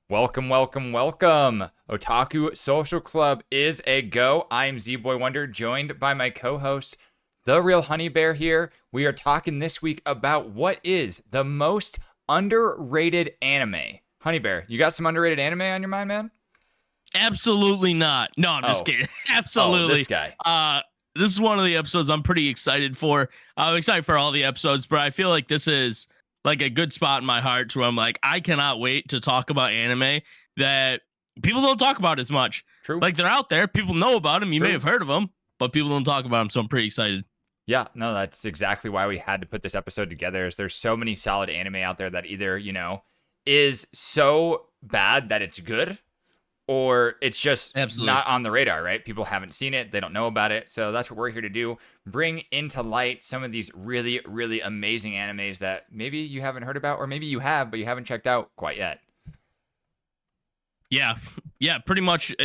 Welcome, welcome, welcome. Otaku Social Club is a go. I'm Z-Boy Wonder, joined by my co-host, the real Honey Bear here. We are talking this week about what is the most underrated anime. Honey Bear, you got some underrated anime on your mind, man? Absolutely not. No, I'm just kidding. This Absolutely. guy. This is one of the episodes I'm pretty excited for. I'm excited for all the episodes, but I feel like this is like a good spot in my heart where I'm like, I cannot wait to talk about anime that people don't talk about as much. True. Like they're out there, people know about them. You may have heard of them, but people don't talk about them. So I'm pretty excited. Yeah, no, that's exactly why we had to put this episode together. Is there's so many solid anime out there that either, is so bad that it's good, or it's just Absolutely not on the radar, right? People haven't seen it, they don't know about it. So that's what we're here to do. Bring into light some of these really, really amazing animes that maybe you haven't heard about, or maybe you have, but you haven't checked out quite yet. Yeah, pretty much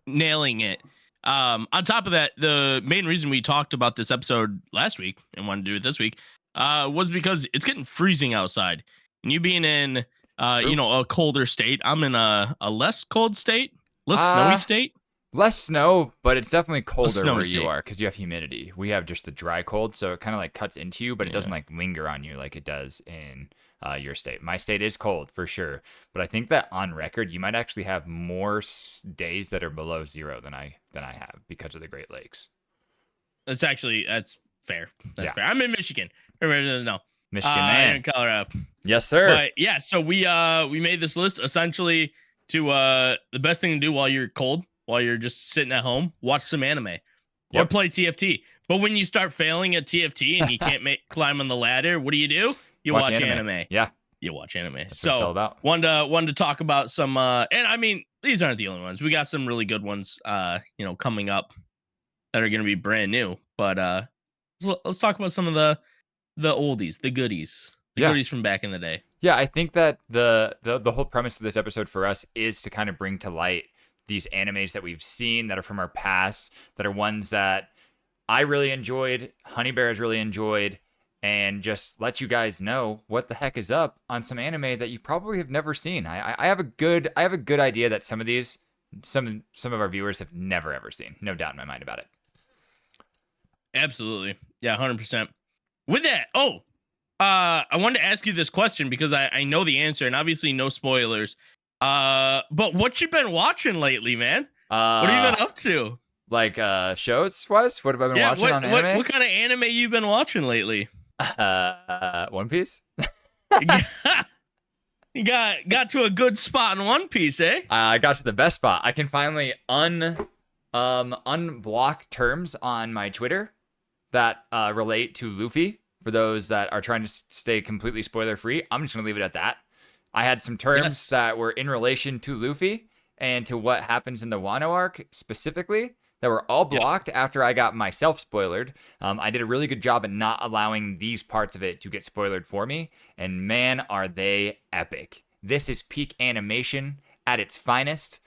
nailing it. On top of that, the main reason we talked about this episode last week and wanted to do it this week was because it's getting freezing outside. And you being in, a colder state, I'm in a less cold state, less snowy state. Less snow, but it's definitely colder where state. you are because you have humidity. We have just the dry cold, so it kind of like cuts into you, but it doesn't like linger on you like it does in your state. My state is cold for sure, but I think that on record you might actually have more days that are below zero than I have because of the Great Lakes. That's fair. That's fair. I'm in Michigan. Everybody doesn't know. Michigan man. In Colorado. Yes, sir. But yeah, so we made this list essentially to the best thing to do while you're cold, while you're just sitting at home, watch some anime or play TFT. But when you start failing at TFT and you can't climb on the ladder, what do? You watch anime. Yeah. You watch anime. That's what it's all about. Wanted to talk about some and I mean, these aren't the only ones. We got some really good ones coming up that are going to be brand new. But let's talk about some of the oldies, the goodies. Goodies from back in the day. Yeah, I think that the whole premise of this episode for us is to kind of bring to light these animes that we've seen that are from our past, that are ones that I really enjoyed, Honey Bear has really enjoyed, and just let you guys know what the heck is up on some anime that you probably have never seen. I have a good idea that some of these, some of our viewers have never ever seen. No doubt in my mind about it. Absolutely. Yeah, 100%. With that, I wanted to ask you this question because I know the answer and obviously no spoilers. But what you been watching lately, man? What have you been up to? Like shows wise? What have I been watching on anime? What kind of anime you been watching lately? One Piece. You got to a good spot in One Piece, eh? I got to the best spot. I can finally unblock terms on my Twitter that relate to Luffy. For those that are trying to stay completely spoiler free, I'm just gonna leave it at that. I had some terms that were in relation to Luffy and to what happens in the Wano arc specifically that were all blocked after I got myself spoilered. I did a really good job at not allowing these parts of it to get spoilered for me, and man, are they epic. This is peak animation at its finest.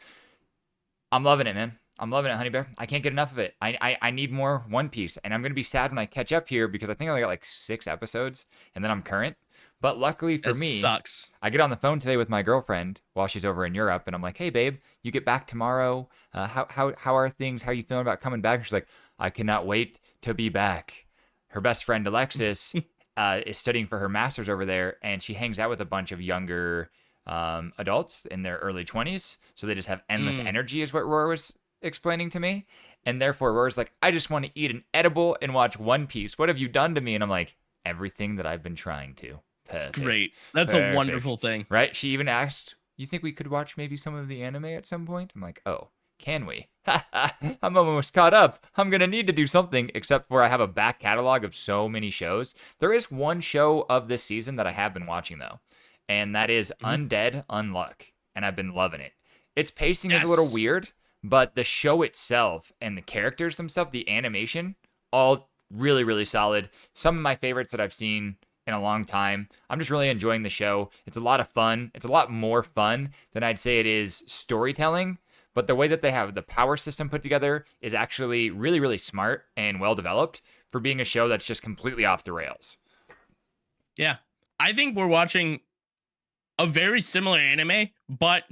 I'm loving it, man. I'm loving it, Honey Bear. I can't get enough of it. I need more One Piece, and I'm going to be sad when I catch up here because I think I only got like 6 episodes, and then I'm current. But luckily for me, sucks. I get on the phone today with my girlfriend while she's over in Europe, and I'm like, "Hey, babe, you get back tomorrow. How are things? How are you feeling about coming back?" And she's like, "I cannot wait to be back." Her best friend Alexis is studying for her master's over there, and she hangs out with a bunch of younger adults in their early 20s, so they just have endless energy, is what Roar was explaining to me. And therefore Roar's like, "I just want to eat an edible and watch One Piece. What have you done to me?" And I'm like, "Everything that I've been trying to." Perfect. Great. That's a wonderful thing. Right? She even asked, "You think we could watch maybe some of the anime at some point?" I'm like, "Oh, can we?" I'm almost caught up. I'm going to need to do something, except for I have a back catalog of so many shows. There is one show of this season that I have been watching, though, and that is Undead Unluck, and I've been loving it. Its pacing is a little weird, but the show itself and the characters themselves, the animation, all really, really solid. Some of my favorites that I've seen in a long time. I'm just really enjoying the show. It's a lot of fun. It's a lot more fun than I'd say it is storytelling, but the way that they have the power system put together is actually really, really smart and well developed for being a show that's just completely off the rails. Yeah. I think we're watching a very similar anime, but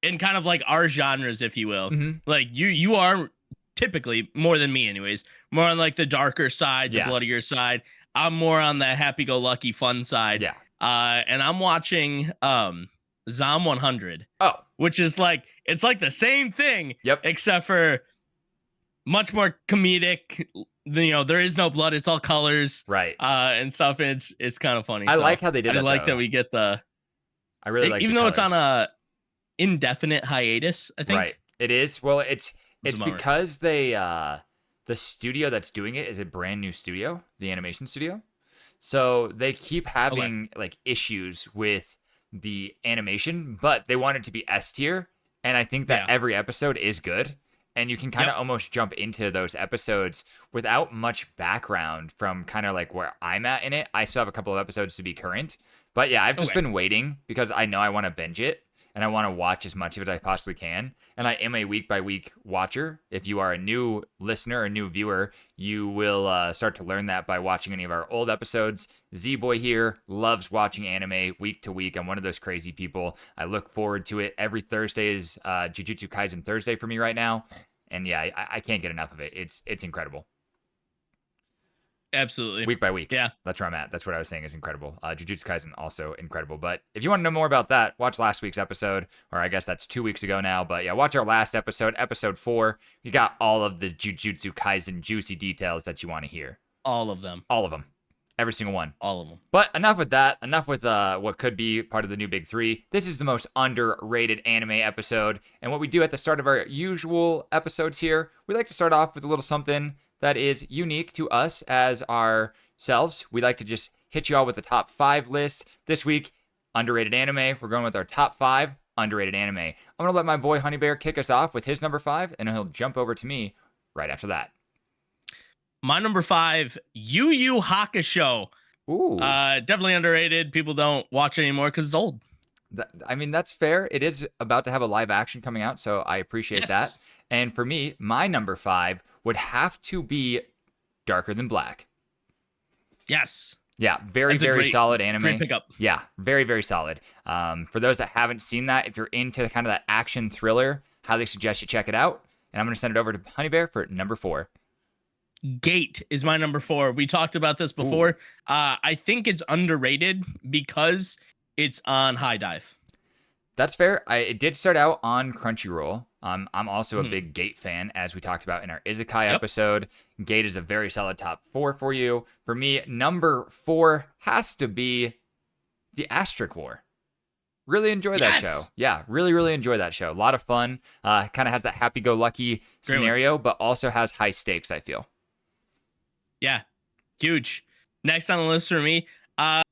in kind of like our genres, if you will. Mm-hmm. Like you are typically more than me, anyways. More on like the darker side, the Yeah. bloodier side. I'm more on the happy-go-lucky fun side. Yeah. And I'm watching Zom 100. Oh. Which is like it's like the same thing, Yep. except for much more comedic. You know, there is no blood; it's all colors, Right. and stuff. And it's kind of funny. I So like how they did that. I like though. that we get the. I really like, even the though it's on colors. a indefinite hiatus. I think. Right. It is. Well, it's a bummer. because they the studio that's doing it is a brand new studio, the animation studio. So they keep having like issues with the animation, but they want it to be S tier, and I think that every episode is good. And you can kind of almost jump into those episodes without much background from kind of like where I'm at in it. I still have a couple of episodes to be current. But yeah, I've just been waiting because I know I want to binge it and I want to watch as much of it as I possibly can. And I am a week by week watcher. If you are a new listener, a new viewer, you will start to learn that by watching any of our old episodes. Z-Boy here loves watching anime week to week. I'm one of those crazy people. I look forward to it. Every Thursday is Jujutsu Kaisen Thursday for me right now. And yeah, I can't get enough of it. It's incredible. Absolutely. Week by week. Yeah. That's where I'm at. That's what I was saying is incredible. Jujutsu Kaisen also incredible. But if you want to know more about that, watch last week's episode, or I guess that's 2 weeks ago now. But yeah, watch our last episode, episode 4. You got all of the Jujutsu Kaisen juicy details that you want to hear. All of them. All of them. Every single one. All of them. But enough with that. Enough with what could be part of the new Big 3. This is the most underrated anime episode. And what we do at the start of our usual episodes here, we like to start off with a little something that is unique to us as ourselves. We like to just hit you all with the top 5 list. This week, underrated anime. We're going with our top 5 underrated anime. I'm going to let my boy Honey Bear kick us off with his number 5, and he'll jump over to me right after that. My number 5, Yu Yu Hakusho. Ooh. Definitely underrated. People don't watch it anymore because it's old. I mean, that's fair. It is about to have a live action coming out, so I appreciate that. And for me, my number 5 would have to be Darker Than Black. Yes. Yeah, very solid anime. Great pickup. Yeah, very solid. For those that haven't seen that, if you're into kind of that action thriller, highly suggest you check it out. And I'm going to send it over to Honey Bear for number 4. Gate is my number 4. We talked about this before. I think it's underrated because it's on High Dive. That's fair. It did start out on Crunchyroll. I'm also a big Gate fan, as we talked about in our Isekai episode. Gate is a very solid top 4 for you. For me, number 4 has to be the Asterisk War. Really enjoy that show. Yeah, really enjoy that show. A lot of fun. Kind of has that happy-go-lucky scenario, but also has high stakes, I feel. Yeah, huge. Next on the list for me, a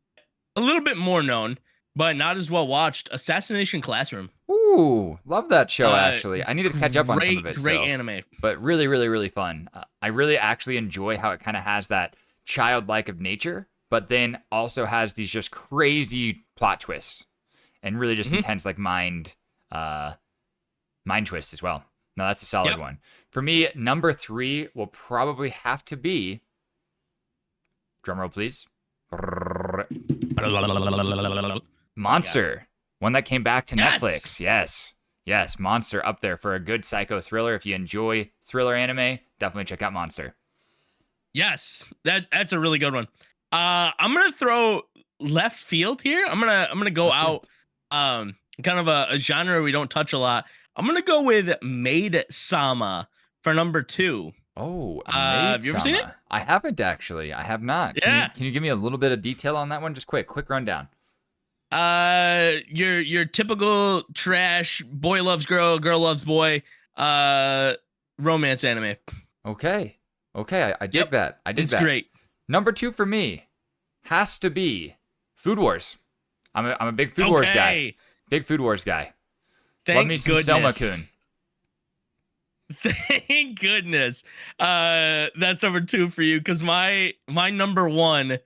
little bit more known, but not as well watched, Assassination Classroom. Ooh, love that show, actually. I need to catch up on some of it. Great anime. But really fun. I really actually enjoy how it kind of has that childlike of nature, but then also has these just crazy plot twists and really just intense like mind twists as well. No, that's a solid one. For me, number 3 will probably have to be, drumroll please, Monster. One that came back to Netflix. Yes, Monster up there for a good psycho thriller. If you enjoy thriller anime, definitely check out Monster. Yes, that's a really good one. I'm gonna throw left field here. I'm gonna go out kind of a genre we don't touch a lot. I'm gonna go with Maid-sama for number 2. Oh, have you ever seen it? I haven't actually. I have not. Can you give me a little bit of detail on that one? Just quick rundown. Your typical trash boy loves girl, girl loves boy, romance anime. Okay, I dig that. I dig it's that. Great. Number 2 for me has to be Food Wars. I'm a big Food Wars guy. Big Food Wars guy. Love me some Selma-kun. Thank goodness. That's number 2 for you, because my number 1,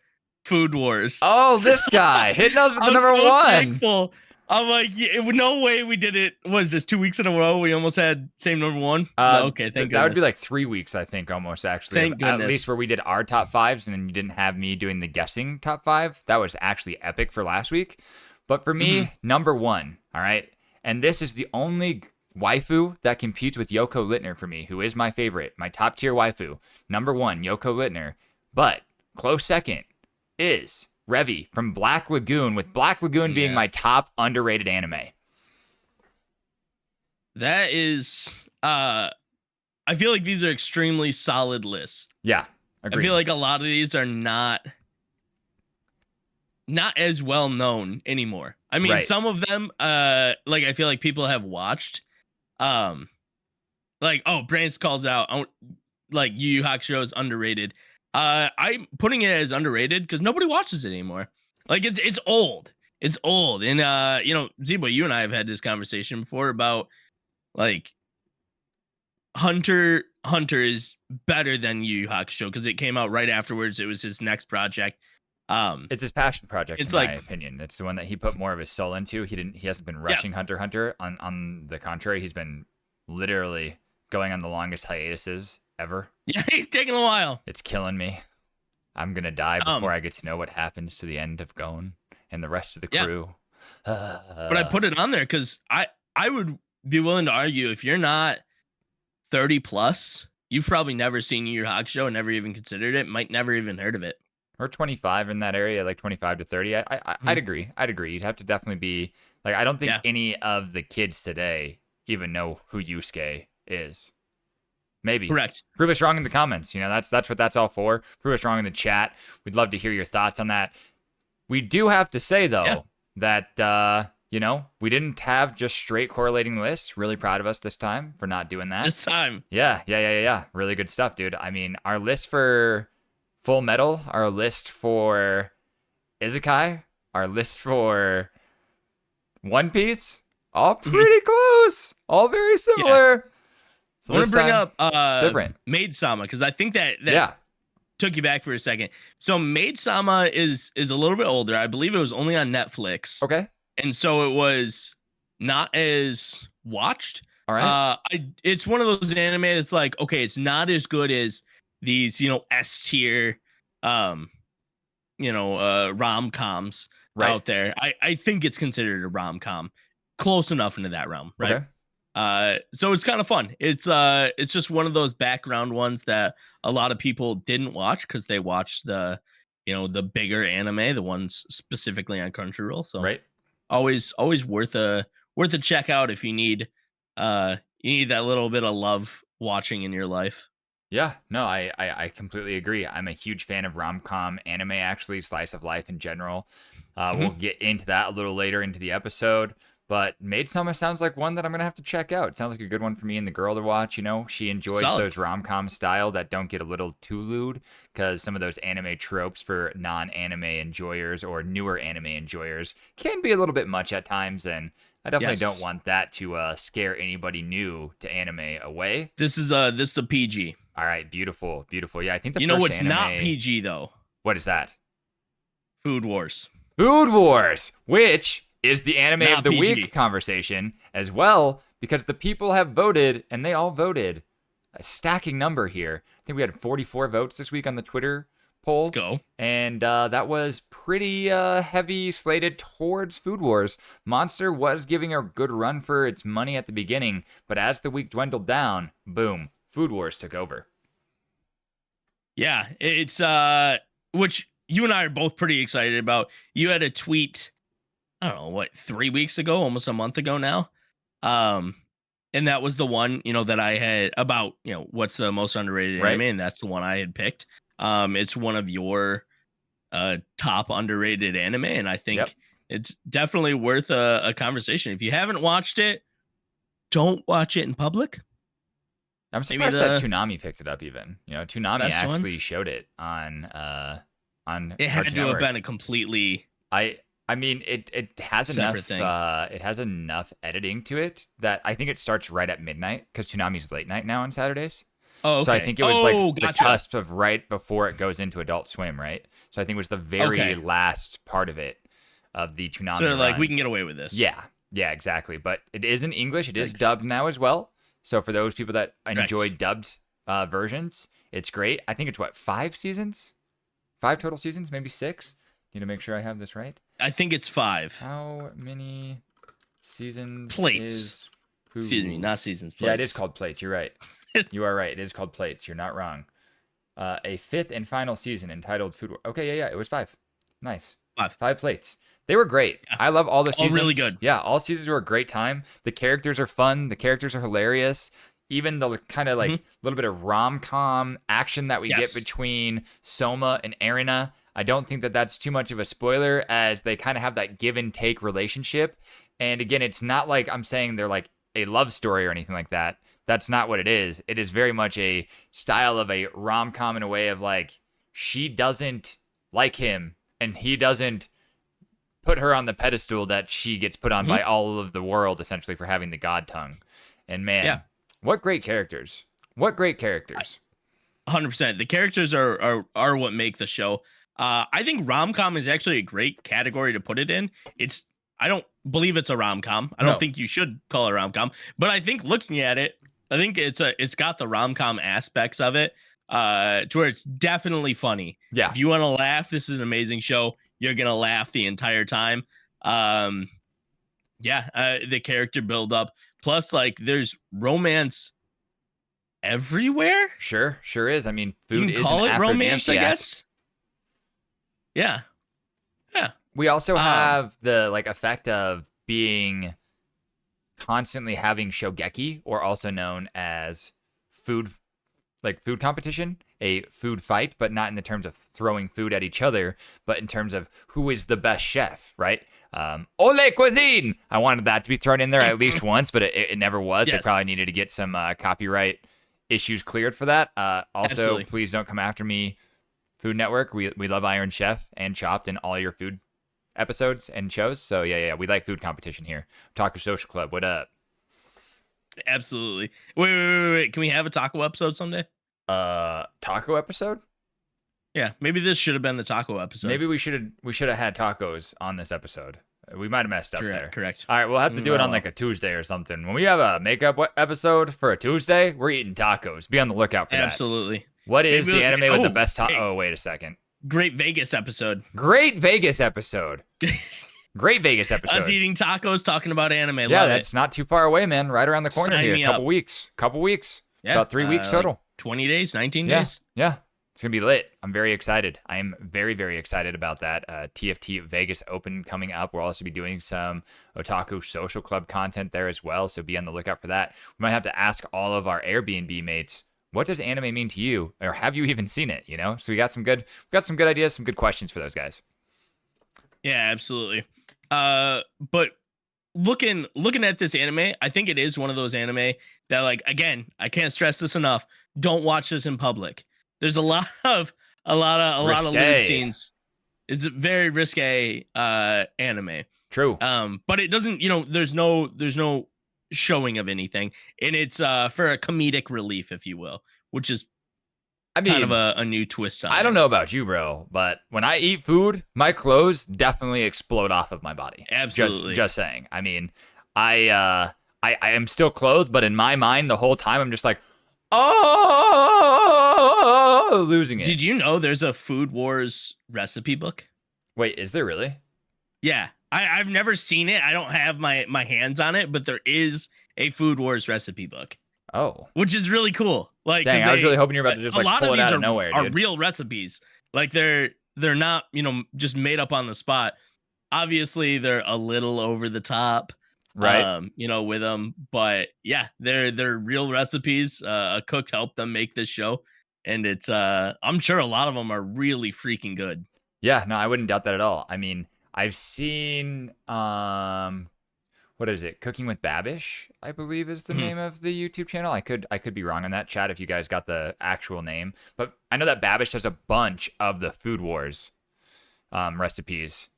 Food Wars. Oh, this guy hitting us with the number 1. Thankful. I'm like, no way we did it. What is this, 2 weeks in a row? We almost had same number 1. No, okay, thank goodness. That would be like 3 weeks, I think, almost actually. Thank goodness. At least where we did our top 5s, and then you didn't have me doing the guessing top 5. That was actually epic for last week. But for me, number 1, all right. And this is the only waifu that competes with Yoko Littner for me, who is my favorite, my top tier waifu. Number 1, Yoko Littner. But close second is Revi from Black Lagoon, with Black Lagoon being my top underrated anime. That is, I feel like these are extremely solid lists. Yeah, agreed. I feel like a lot of these are not as well known anymore. I mean, some of them, like I feel like people have watched, like, oh, Brance calls out, like Yu Yu Hakusho is underrated. I'm putting it as underrated because nobody watches it anymore. Like it's old. It's old. And you know, Zebo, you and I have had this conversation before about like Hunter is better than Yu Yu Hakusho because it came out right afterwards. It was his next project. It's his passion project, it's in like, my opinion. It's the one that he put more of his soul into. He hasn't been rushing Hunter x Hunter. On the contrary, he's been literally going on the longest hiatuses ever. Yeah, he's taking a while. It's killing me. I'm gonna die before I get to know what happens to the end of Gon and the rest of the crew. But I put it on there because I would be willing to argue if you're not 30 plus, you've probably never seen Yu Yu Hakusho and never even considered it, might never even heard of it. Or 25 in that area, like 25 to 30. I'd agree. You'd have to definitely be like, I don't think any of the kids today even know who Yusuke is. Maybe. Correct. Prove us wrong in the comments. You know, that's what that's all for. Prove us wrong in the chat. We'd love to hear your thoughts on that. We do have to say, though, that, you know, we didn't have just straight correlating lists. Really proud of us this time for not doing that. This time. Yeah. Really good stuff, dude. I mean, our list for Full Metal, our list for Isekai, our list for One Piece, all pretty close. All very similar. Yeah. So I want to bring up different. Maid-sama because I think that took you back for a second. So Maid-sama is a little bit older. I believe it was only on Netflix. Okay. And so it was not as watched. All right. It's one of those anime that's like, okay, it's not as good as these, you know, S tier, rom-coms out there. I think it's considered a rom-com, close enough into that realm, right? Okay. So it's kind of fun. It's just one of those background ones that a lot of people didn't watch because they watched the bigger anime, the ones specifically on Crunchyroll. So always worth a check out if you need that little bit of love watching in your life. Yeah, no, I completely agree. I'm a huge fan of rom-com anime, actually, slice of life in general. We'll get into that a little later into the episode. But Maid-sama sounds like one that I'm going to have to check out. It sounds like a good one for me and the girl to watch. You know, she enjoys those rom-com style that don't get a little too lewd, because some of those anime tropes for non-anime enjoyers or newer anime enjoyers can be a little bit much at times, and I definitely don't want that to scare anybody new to anime away. This is a PG. All right, beautiful. Yeah, I think the you know what's not PG though? What is that? Food Wars, which is the anime of the week conversation as well, because the people have voted, and they all voted a stacking number here. I think we had 44 votes this week on the Twitter poll. Let's go. And that was pretty heavy slated towards Food Wars. Monster was giving a good run for its money at the beginning, but as the week dwindled down, boom, Food Wars took over. Yeah, it's which you and I are both pretty excited about. You had a tweet, I don't know, what, 3 weeks ago, almost a month ago now. And that was the one, that I had about, what's the most underrated anime, and that's the one I had picked. It's one of your top underrated anime, and I think it's definitely worth a conversation. If you haven't watched it, don't watch it in public. I'm surprised that Toonami picked it up even. Toonami actually showed it on It had to have been a completely I mean, it has enough it has enough editing to it that I think it starts right at midnight, because Toonami's late night now on Saturdays. Oh, okay. So I think it was the cusp of right before it goes into Adult Swim, right? So I think it was the very last part of it, of the Toonami. So run. we can get away with this. Yeah, exactly. But it is in English. It is dubbed now as well. So for those people that enjoy dubbed versions, it's great. I think it's 5 seasons? 5 total seasons, maybe 6. Need to make sure I have this right. I think it's 5. How many Seasons Plates. is food. Excuse me, not seasons. Plates. Yeah, it is called plates. You're right. You are right. It is called plates. You're not wrong. A fifth and final season entitled Food War. Okay, yeah. It was 5. Nice. 5 plates. They were great. Yeah. I love all the seasons. All really good. Yeah, all seasons were a great time. The characters are fun. The characters are hilarious. Even the kind of like little bit of rom-com action that we get between Soma and Erina. I don't think that that's too much of a spoiler, as they kind of have that give and take relationship. And again, it's not like I'm saying they're like a love story or anything like that. That's not what it is. It is very much a style of a rom-com in a way of like, she doesn't like him and he doesn't put her on the pedestal that she gets put on by all of the world, essentially, for having the god tongue. And man, what great characters. What great characters. 100%. The characters are what make the show. I think rom-com is actually a great category to put it in. I don't believe it's a rom-com. I don't think you should call it a rom-com. But I think looking at it, I think it's got the rom-com aspects of it, to where it's definitely funny. Yeah. If you want to laugh, this is an amazing show. You're gonna laugh the entire time. The character build up. Plus, like, there's romance everywhere. Sure is. I mean, food you can is call an it romance, I aphrodisiac. guess. Yeah. We also have the like effect of being constantly having shogeki, or also known as food competition, a food fight, but not in the terms of throwing food at each other, but in terms of who is the best chef, right? Ole Cuisine! I wanted that to be thrown in there at least once, but it never was. Yes. They probably needed to get some copyright issues cleared for that. Also, Absolutely. Please don't come after me, Food Network. We love Iron Chef and Chopped and all your food episodes and shows. So yeah, we like food competition here. Otaku Social Club, what up? Absolutely. Wait. Can we have a taco episode someday? Taco episode? Yeah, maybe this should have been the taco episode. Maybe we should have had tacos on this episode. We might have messed up there. Correct. All right, we'll have to do it on like a Tuesday or something. When we have a makeup episode for a Tuesday, we're eating tacos. Be on the lookout for that. Absolutely. What is the anime with the best taco? Hey. Oh, wait a second. Great Vegas episode. Great Vegas episode. Great Vegas episode. Us eating tacos, talking about anime. Yeah, Love that's it. not too far away, man. Right around the corner Sign here. me Couple up. weeks. Yeah, About 3 weeks total. Like 20 days, 19 Yeah. days. Yeah. It's going to be lit. I'm very excited. I am very, very excited about that. TFT Vegas Open coming up. We'll also be doing some Otaku Social Club content there as well, so be on the lookout for that. We might have to ask all of our Airbnb mates, what does anime mean to you? Or have you even seen it, you know? So we got some good ideas, some good questions for those guys. Yeah, absolutely. But looking at this anime, I think it is one of those anime that, like, again, I can't stress this enough. Don't watch this in public. There's a lot of lewd scenes. It's a very risque anime. True. But it doesn't, there's no showing of anything, and it's for a comedic relief, if you will, which is kind of a new twist on it. I don't know about you, bro, but when I eat food, my clothes definitely explode off of my body. Absolutely. Just saying. I mean, I am still clothed, but in my mind, the whole time, I'm just like, oh, losing it. Did you know there's a Food Wars recipe book? Wait, is there really? Yeah. I've never seen it. I don't have my hands on it, but there is a Food Wars recipe book. Oh. Which is really cool. Like, dang, I was really hoping you were about to just like pull it out of nowhere, are dude. real recipes. Like, they're not, just made up on the spot. Obviously, they're a little over the top. Right. With them. But yeah, they're real recipes. A cook helped them make this show. And it's I'm sure a lot of them are really freaking good. Yeah, no, I wouldn't doubt that at all. I mean, I've seen what is it? Cooking with Babish, I believe is the name of the YouTube channel. I could be wrong on that, chat, if you guys got the actual name. But I know that Babish does a bunch of the Food Wars recipes.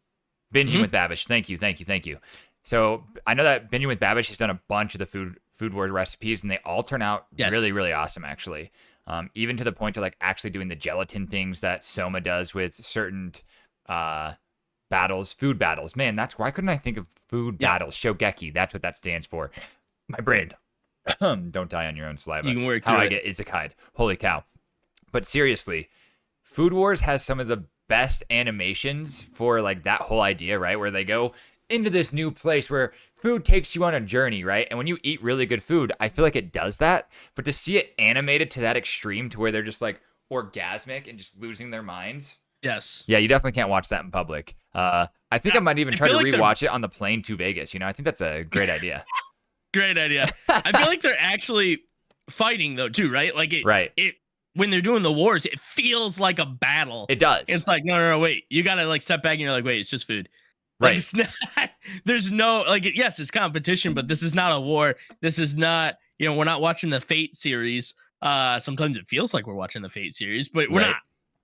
Binging with Babish. Thank you. So I know that Binging with Babish has done a bunch of the Food Wars recipes, and they all turn out really, really awesome, actually. Even to the point of like actually doing the gelatin things that Soma does with certain food battles. Man, why couldn't I think of food battles? Shogeki, that's what that stands for. My brain. Don't die on your own saliva. You can work How through I it. get isekai'd. Holy cow. But seriously, Food Wars has some of the best animations for like that whole idea, right? Where they go into this new place where food takes you on a journey, right? And when you eat really good food, I feel like it does that. But to see it animated to that extreme to where they're just like orgasmic and just losing their minds. Yes. Yeah, you definitely can't watch that in public. I think I might even try to rewatch it on the plane to Vegas. I think that's a great idea. Great idea. I feel like they're actually fighting though too, right? Like it when they're doing the wars, it feels like a battle. It does. It's like no, wait. You gotta like step back and you're like, wait, it's just food. Like, Right. It's not, there's no like yes, it's competition, but this is not a war. This is not, we're not watching the Fate series. Sometimes it feels like we're watching the Fate series, but we're not.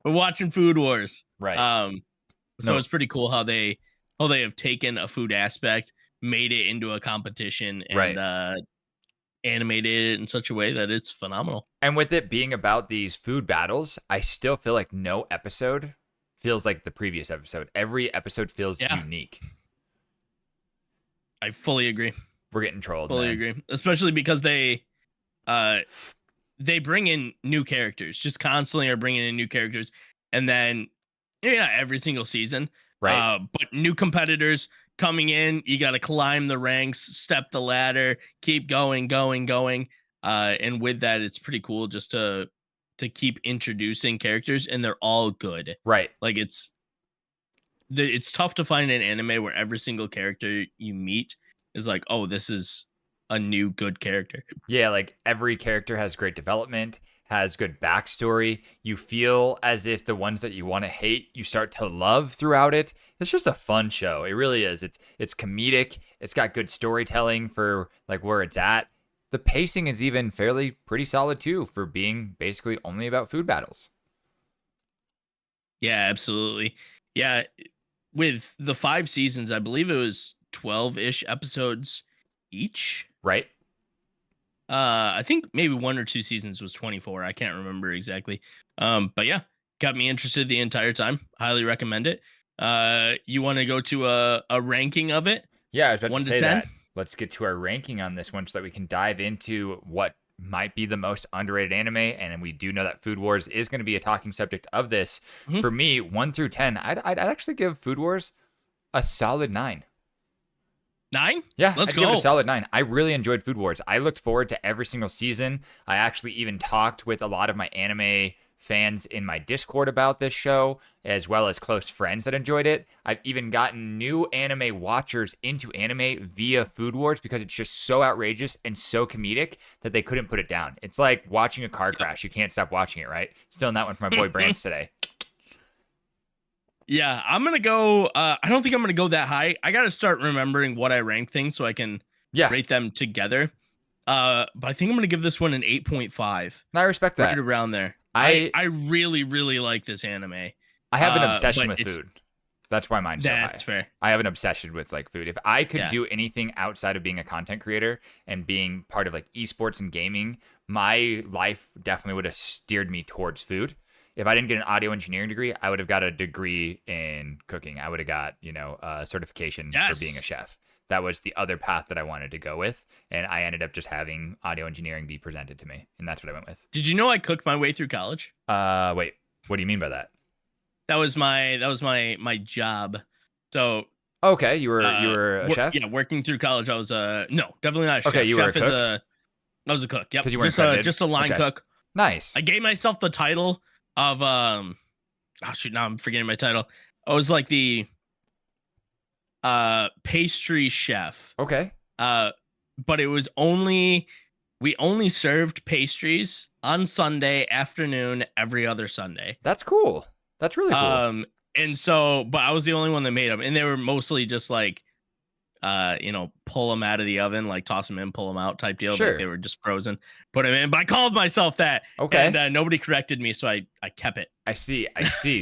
We're watching Food Wars. Right. So it's pretty cool how they have taken a food aspect, made it into a competition, and animated it in such a way that it's phenomenal. And with it being about these food battles, I still feel like no episode feels like the previous episode. Every episode feels unique. I fully agree. We're getting trolled. Fully agree. Especially because they bring in new characters, just constantly are bringing in new characters. And then, every single season. Right. But new competitors coming in, you got to climb the ranks, step the ladder, keep going. And with that, it's pretty cool just to keep introducing characters, and they're all good. Right. Like it's tough to find an anime where every single character you meet is like, oh, this is a new good character. Yeah, like every character has great development, has good backstory. You feel as if the ones that you want to hate, you start to love throughout it. It's just a fun show. It really is. It's comedic. It's got good storytelling for like where it's at. The pacing is even pretty solid too for being basically only about food battles. Yeah, absolutely. Yeah, with the 5 seasons, I believe it was 12-ish episodes each. Right. I think maybe 1 or 2 seasons was 24. I can't remember exactly. But yeah, got me interested the entire time. Highly recommend it. You want to go to a ranking of it? Yeah, I was about 1 to to say 10? that. Let's get to our ranking on this one so that we can dive into what might be the most underrated anime. And we do know that Food Wars is going to be a talking subject of this. Mm-hmm. For me, 1 through 10, I'd actually give Food Wars a solid 9. 9? Yeah, Let's go. Give it a solid 9. I really enjoyed Food Wars. I looked forward to every single season. I actually even talked with a lot of my anime fans in my Discord about this show, as well as close friends that enjoyed it. I've even gotten new anime watchers into anime via Food Wars because it's just so outrageous and so comedic that they couldn't put it down. It's like watching a car crash. You can't stop watching it, right? Still in that one for my boy Brance today. Yeah, I'm going to go. I don't think I'm going to go that high. I got to start remembering what I rank things so I can rate them together. But I think I'm going to give this one an 8.5. I respect that. Right around there. I really, really like this anime. I have an obsession with food. That's why mine's so high. That's fair. I have an obsession with like food. If I could do anything outside of being a content creator and being part of like esports and gaming, my life definitely would have steered me towards food. If I didn't get an audio engineering degree, I would have got a degree in cooking. I would have got, a certification for being a chef. That was the other path that I wanted to go with. And I ended up just having audio engineering be presented to me. And that's what I went with. Did you know I cooked my way through college? Wait, what do you mean by that? That was my job. So okay, you were a chef? Yeah, working through college. I was no, definitely not a chef. Okay, you were a cook? I was a cook. Yep. Because you weren't just a line cook. Nice. I gave myself the title of now I'm forgetting my title. I was like the pastry chef. Okay. But it was we only served pastries on Sunday afternoon every other Sunday. That's cool. That's really cool. And so, but I was the only one that made them, and they were mostly just like, pull them out of the oven, like toss them in, pull them out type deal. Sure. Like they were just frozen, put them in. But I called myself that. Okay. And nobody corrected me, so I kept it. I see.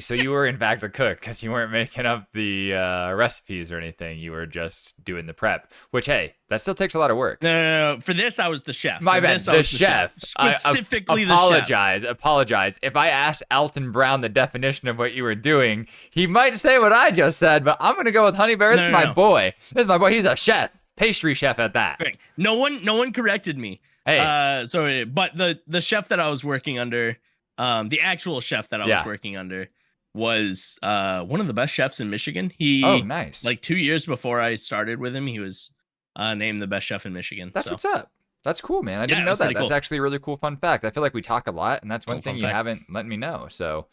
So you were in fact a cook because you weren't making up the recipes or anything. You were just doing the prep, which, hey, that still takes a lot of work. No. For this, I was the chef. My bad. The chef. Specifically apologize. the chef. Apologize. If I asked Alton Brown the definition of what you were doing, he might say what I just said, but I'm going to go with Honey Bear. This is my boy. This is my boy. He's a chef. Pastry chef at that. Correct. No one corrected me. Hey. But the chef that I was working under, the actual chef that I was working under was one of the best chefs in Michigan. Oh, He nice. like 2 years before I started with him, he was named the best chef in Michigan. That's So what's up. That's cool, man. I yeah, didn't it know was that. pretty That's cool. actually a really cool fun fact. I feel like we talk a lot, and that's one Oh, thing fun you fact. haven't let me know. So,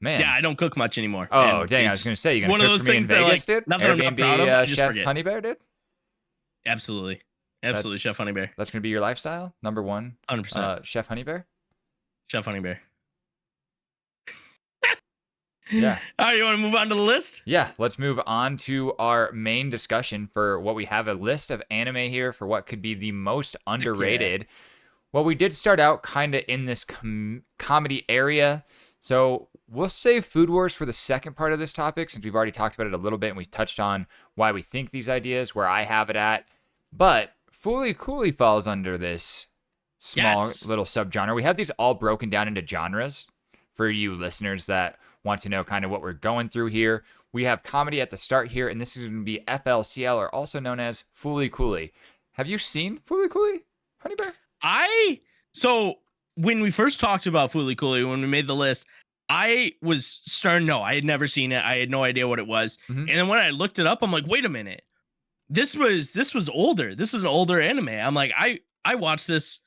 Yeah, man. I don't cook much anymore. Oh, and dang. I was it's going to say, you going one to of cook those for me in things that like Vegas, dude? not that I'm not proud of. Airbnb I just Chef forget. Honey Bear, dude? Absolutely, That's Chef Honey Bear, that's going to be your lifestyle? Number one, 100%. Chef Honey Bear? Chef Honey Bear. Yeah. All right, you want to move on to the list? Yeah, let's move on to our main discussion for what we have a list of anime here for what could be the most underrated. Well, we did start out kind of in this comedy area. So we'll save Food Wars for the second part of this topic since we've already talked about it a little bit and we touched on why we think these ideas, where I have it at. But Fooly Cooley falls under this small little subgenre. We have these all broken down into genres for you listeners that want to know kind of what we're going through here. We have comedy at the start here, and this is going to be FLCL, or also known as Fooly Cooley. Have you seen Fooly Cooley, Honey Bear? So when we first talked about Fooly Cooley, when we made the list, I was starting. No, I had never seen it. I had no idea what it was. Mm-hmm. And then when I looked it up, I'm like, wait a minute, this was older. This is an older anime. I'm like, I watched this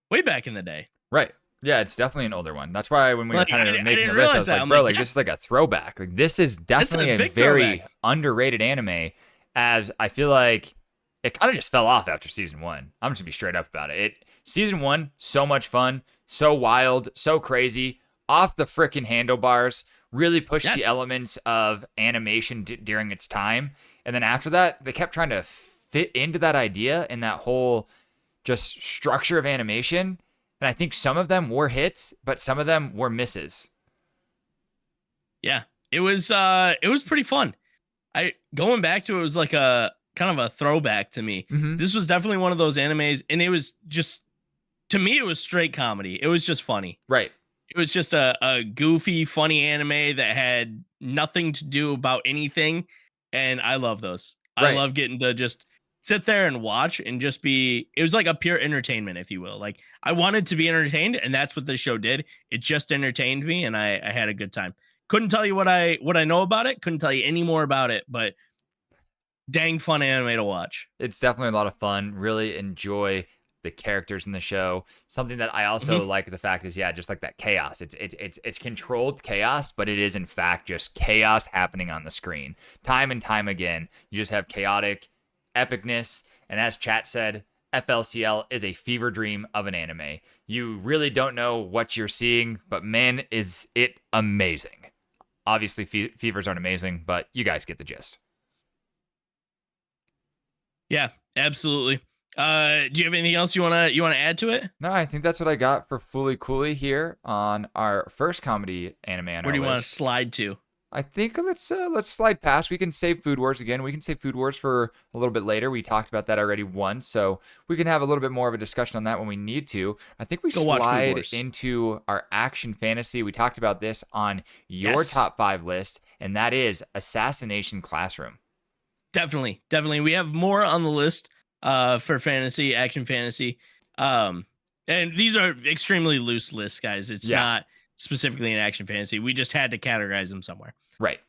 way back in the day. Right. Yeah, it's definitely an older one. That's why when we were Like, kind I of didn't making the list, realize I was that. like, I'm bro, like, this is yes. like a throwback. Like, this is definitely a big very throwback. underrated anime, as I feel like it kind of just fell off after season one. I'm just gonna be straight up about it. Season one, so much fun, so wild, so crazy, off the freaking handlebars, really pushed the elements of animation during its time. And then after that, they kept trying to fit into that idea and that whole just structure of animation. And I think some of them were hits, but some of them were misses. Yeah, it was pretty fun. Going back to it was like a kind of a throwback to me. Mm-hmm. This was definitely one of those animes, and it was just, to me, it was straight comedy. It was just funny. Right. It was just a goofy, funny anime that had nothing to do about anything, and I love those. Right. I love getting to just sit there and watch and just be. It was like a pure entertainment, if you will. Like, I wanted to be entertained, and that's what this show did. It just entertained me, and I had a good time. Couldn't tell you what I know about it. Couldn't tell you any more about it, but dang fun anime to watch. It's definitely a lot of fun. Really enjoy the characters in the show. Something that I also like the fact is, yeah, just like that chaos. It's controlled chaos, but it is in fact just chaos happening on the screen. Time and time again, you just have chaotic epicness. And as chat said, FLCL is a fever dream of an anime. You really don't know what you're seeing, but man, is it amazing. Obviously, fevers aren't amazing, but you guys get the gist. Yeah, absolutely. Do you have anything else you wanna add to it? No, I think that's what I got for Fooly Cooley here on our first comedy anime on Where do you our want to list. slide to? I think let's slide past. We can save Food Wars again. We can save Food Wars for a little bit later. We talked about that already once, so we can have a little bit more of a discussion on that when we need to. I think we slide into our action fantasy. We talked about this on your top 5 list, and that is Assassination Classroom. Definitely. We have more on the list for fantasy, action fantasy. And these are extremely loose lists, guys. It's not specifically an action fantasy. We just had to categorize them somewhere. Right.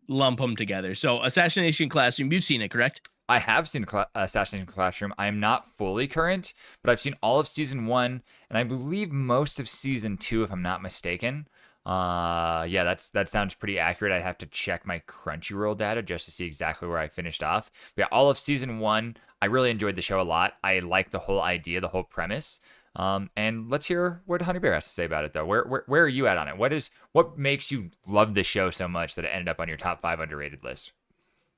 Lump them together. So Assassination Classroom, you've seen it, correct? I have seen Assassination Classroom. I am not fully current, but I've seen all of season 1, and I believe most of season 2, if I'm not mistaken. Yeah, that sounds pretty accurate. I'd have to check my Crunchyroll data just to see exactly where I finished off. But yeah, all of season 1, I really enjoyed the show a lot. I like the whole idea, the whole premise. And let's hear what Honey Bear has to say about it, though. Where are you at on it? What makes you love the show so much that it ended up on your top 5 underrated list?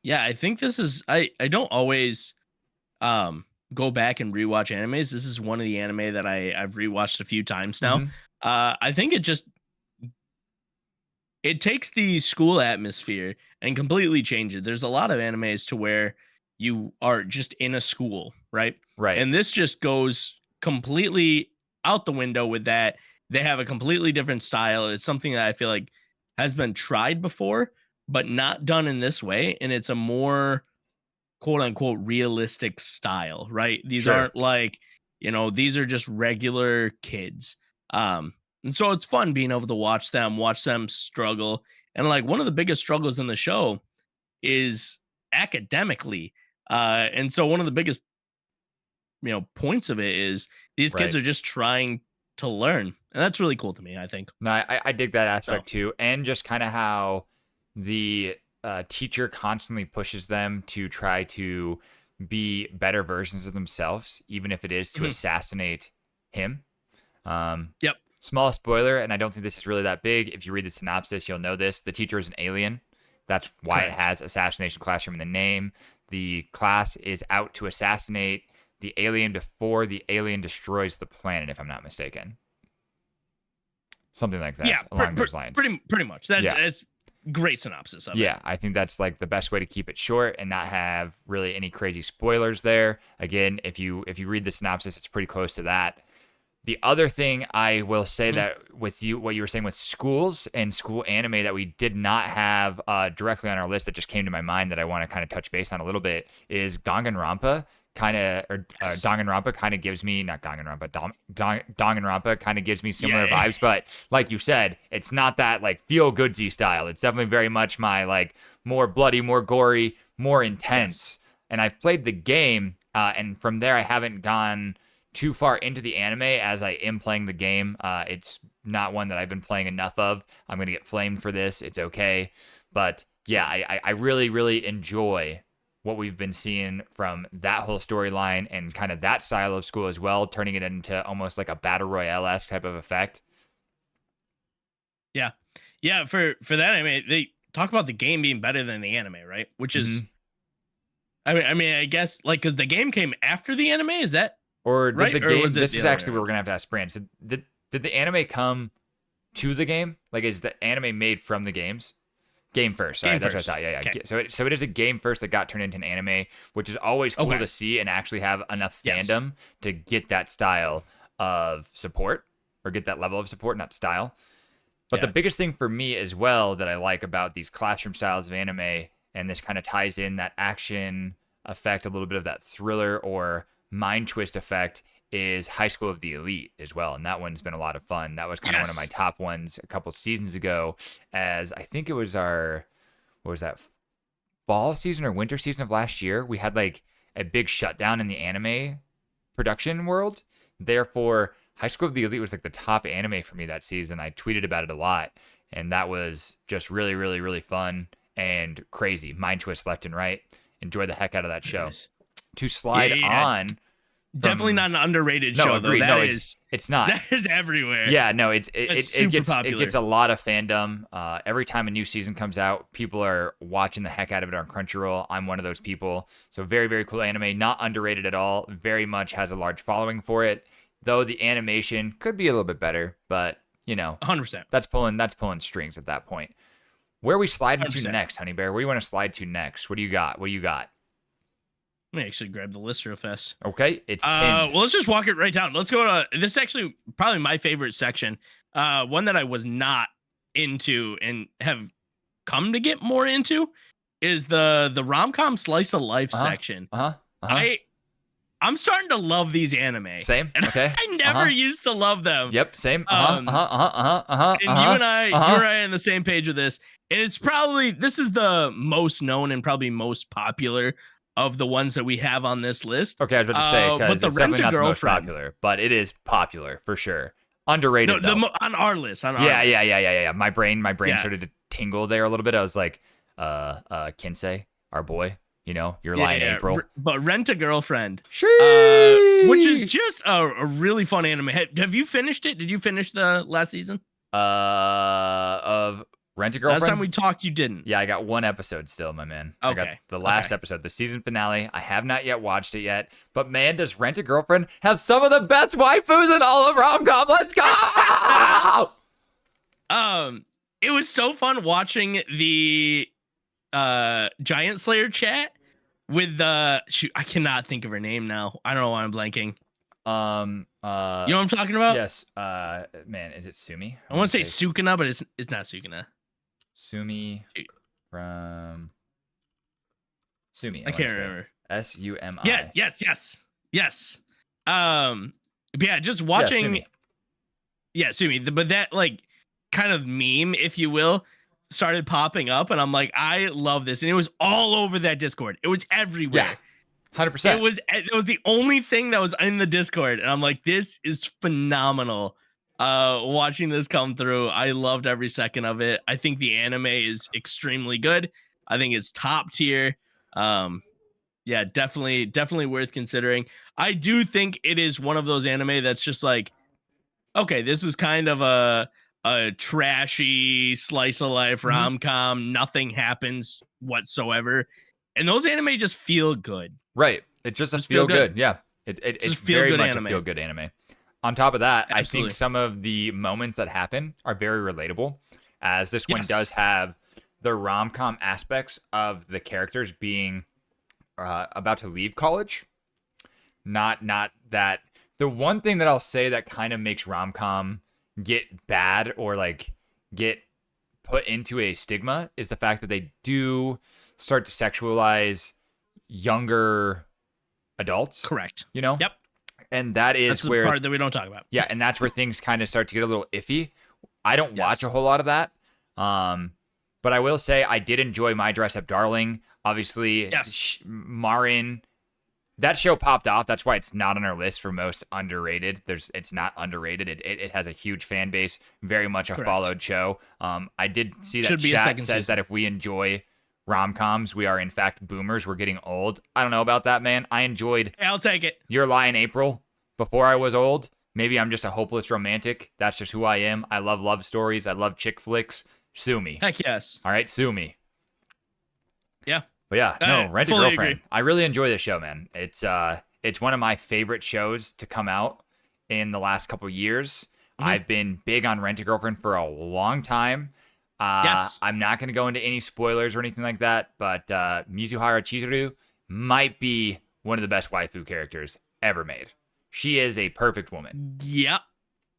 Yeah, I think this is. I don't always go back and rewatch animes. This is one of the anime that I've rewatched a few times now. I think it takes the school atmosphere and completely changes it. There's a lot of animes to where you are just in a school, right? Right. And this just goes completely out the window with that. They have a completely different style. It's something that I feel like has been tried before, but not done in this way. And it's a more quote unquote realistic style, right? These aren't like, these are just regular kids. And so it's fun being able to watch them struggle And like one of the biggest struggles in the show is academically. And so one of the biggest, points of it is these kids Right. are just trying to learn. And that's really cool to me, I think. No, I dig that So, aspect too, and just kind of how the teacher constantly pushes them to try to be better versions of themselves, even if it is to mhm. assassinate him. Yep. Small spoiler, and I don't think this is really that big. If you read the synopsis, you'll know this. The teacher is an alien. That's why Correct. it has Assassination Classroom in the name. The class is out to assassinate the alien before the alien destroys the planet, if I'm not mistaken. Something like that, Yeah, along those lines. pretty much. That's great synopsis of it. Yeah, I think that's like the best way to keep it short and not have really any crazy spoilers there. Again, if you read the synopsis, it's pretty close to that. The other thing I will say that with you, what you were saying with schools and school anime that we did not have directly on our list that just came to my mind that I want to kind of touch base on a little bit is Danganronpa. Danganronpa kind of gives me, not Danganronpa, Danganronpa kind of gives me similar vibes, but like you said, it's not that like feel goodsy style. It's definitely very much my like more bloody, more gory, more intense. And I've played the game, and from there I haven't gone too far into the anime as I am playing the game. It's not one that I've been playing enough of. I'm gonna get flamed for this. It's okay, but yeah, I really really enjoy what we've been seeing from that whole storyline and kind of that style of school as well, turning it into almost like a battle royale-esque type of effect. Yeah. Yeah, for that anime, they talk about the game being better than the anime, right? Which is I guess like cuz the game came after the anime, is that Or did right? the Or game? was it This the is other actually way what we're gonna have to ask Brand. So did the anime come to the game? Like, is the anime made from the games? Game first. Sorry, Game that's first. what I thought. Yeah, yeah. Okay. So it is a game first that got turned into an anime, which is always cool Okay. to see and actually have enough Yes. fandom to get that style of support or get that level of support, not style. But the biggest thing for me as well that I like about these classroom styles of anime, and this kind of ties in that action effect, a little bit of that thriller or mind twist effect, is High School of the Elite as well. And that one's been a lot of fun. That was kind of one of my top ones a couple seasons ago, as I think it was our, what was that, fall season or winter season of last year. We had like a big shutdown in the anime production world. Therefore, High School of the Elite was like the top anime for me that season. I tweeted about it a lot, and that was just really, really, really fun and crazy. Mind twist left and right. Enjoy the heck out of that show. Nice. To slide on. Definitely not an underrated show, agreed. though. No, It's not. That is everywhere. Yeah, no, it gets popular. it gets a lot of fandom. Every time a new season comes out, people are watching the heck out of it on Crunchyroll. I'm one of those people. So very, very cool anime, not underrated at all. Very much has a large following for it. Though the animation could be a little bit better, but 100%. that's pulling strings at that point. Where are we sliding 100%. to next, Honey Bear? Where do you want to slide to next? What do you got? Let me actually grab the list real fast. Okay, it's pinned. Well, let's just walk it right down. Let's go to this. Is actually probably my favorite section. One that I was not into and have come to get more into is the RomCom slice of life section. I'm starting to love these anime. Same. And Okay. I never used to love them. Yep. Same. And you and I are on the same page with this. And it's this is the most known and probably most popular of the ones that we have on this list. Okay, I was about to say, but because the it's definitely not the most Rent-A-Girlfriend. popular, but it is popuor for sure. Underrated though. On our list. Yeah. My brain Yeah. started to tingle there a little bit. I was like, Kinsey, our boy, you're lying, April. But Rent-A-Girlfriend, Sheesh. which is just a really fun anime. Have you finished it? Did you finish the last season? Of Rent-A-Girlfriend. Last time we talked, you didn't. Yeah, I got one episode still, my man. I got Okay. the last episode, the season finale. I have not yet watched it yet, but man, does Rent-A-Girlfriend have some of the best waifus in all of RomCom. Let's go! It was so fun watching the Giant Slayer chat with the I cannot think of her name now. I don't know why I'm blanking. You know what I'm talking about? Yes. Man, is it Sumi? I want to say Sukuna, but it's not Sukuna. Sumi from Sumi. I can't remember. Sumi. Yes. But yeah, just watching. Sumi. Yeah, Sumi. But that like kind of meme, if you will, started popping up, and I'm like, I love this, and it was all over that Discord. It was everywhere. Yeah, 100%. It was the only thing that was in the Discord, and I'm like, this is phenomenal. Watching this come through, I loved every second of it. I think the anime is extremely good. I think it's top tier. Yeah, definitely worth considering. I do think it is one of those anime that's just like, okay, this is kind of a trashy slice of life rom-com. Nothing happens whatsoever, and those anime just feel good. Right. It's just a feel good. Yeah. It's very much a feel good anime. On top of that, I think some of the moments that happen are very relatable, as this one does have the rom-com aspects of the characters being about to leave college. Not that. The one thing that I'll say that kind of makes rom-com get bad or like get put into a stigma is the fact that they do start to sexualize younger adults. Correct. You know? Yep. And that's where the part that we don't talk about. Yeah, and that's where things kind of start to get a little iffy. I don't watch a whole lot of that. But I will say I did enjoy My Dress Up Darling. Obviously, Marin, that show popped off. That's why it's not on our list for most underrated. It's not underrated. It has a huge fan base, very much a followed show. I did see that chat says that if we enjoy rom-coms, we are in fact boomers. We're getting old. I don't know about that, man. I enjoyed I'll take it. Your Lie in April before I was old. Maybe I'm just a hopeless romantic. That's just who I am. I love stories. I love chick flicks. Sue me. Heck yes. All right, sue me. Yeah. But yeah, no, Rent a Girlfriend. Agree. I really enjoy this show, man. It's one of my favorite shows to come out in the last couple of years. I've been big on Rent a Girlfriend for a long time. I'm not going to go into any spoilers or anything like that, but Mizuhara Chizuru might be one of the best waifu characters ever made. She is a perfect woman. Yep.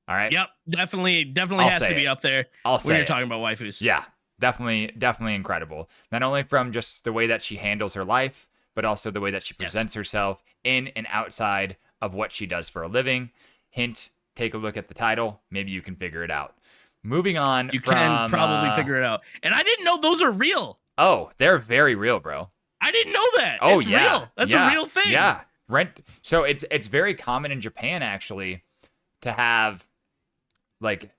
All right. Yep. Definitely has to be up there when you're talking about waifus. Yeah. Definitely incredible. Not only from just the way that she handles her life, but also the way that she presents herself in and outside of what she does for a living. Hint, take a look at the title. Maybe you can figure it out. Moving on. You can probably figure it out. And I didn't know those are real. Oh, they're very real, bro. I didn't know that. Oh, it's real. That's a real thing. Yeah. So it's very common in Japan, actually, to have like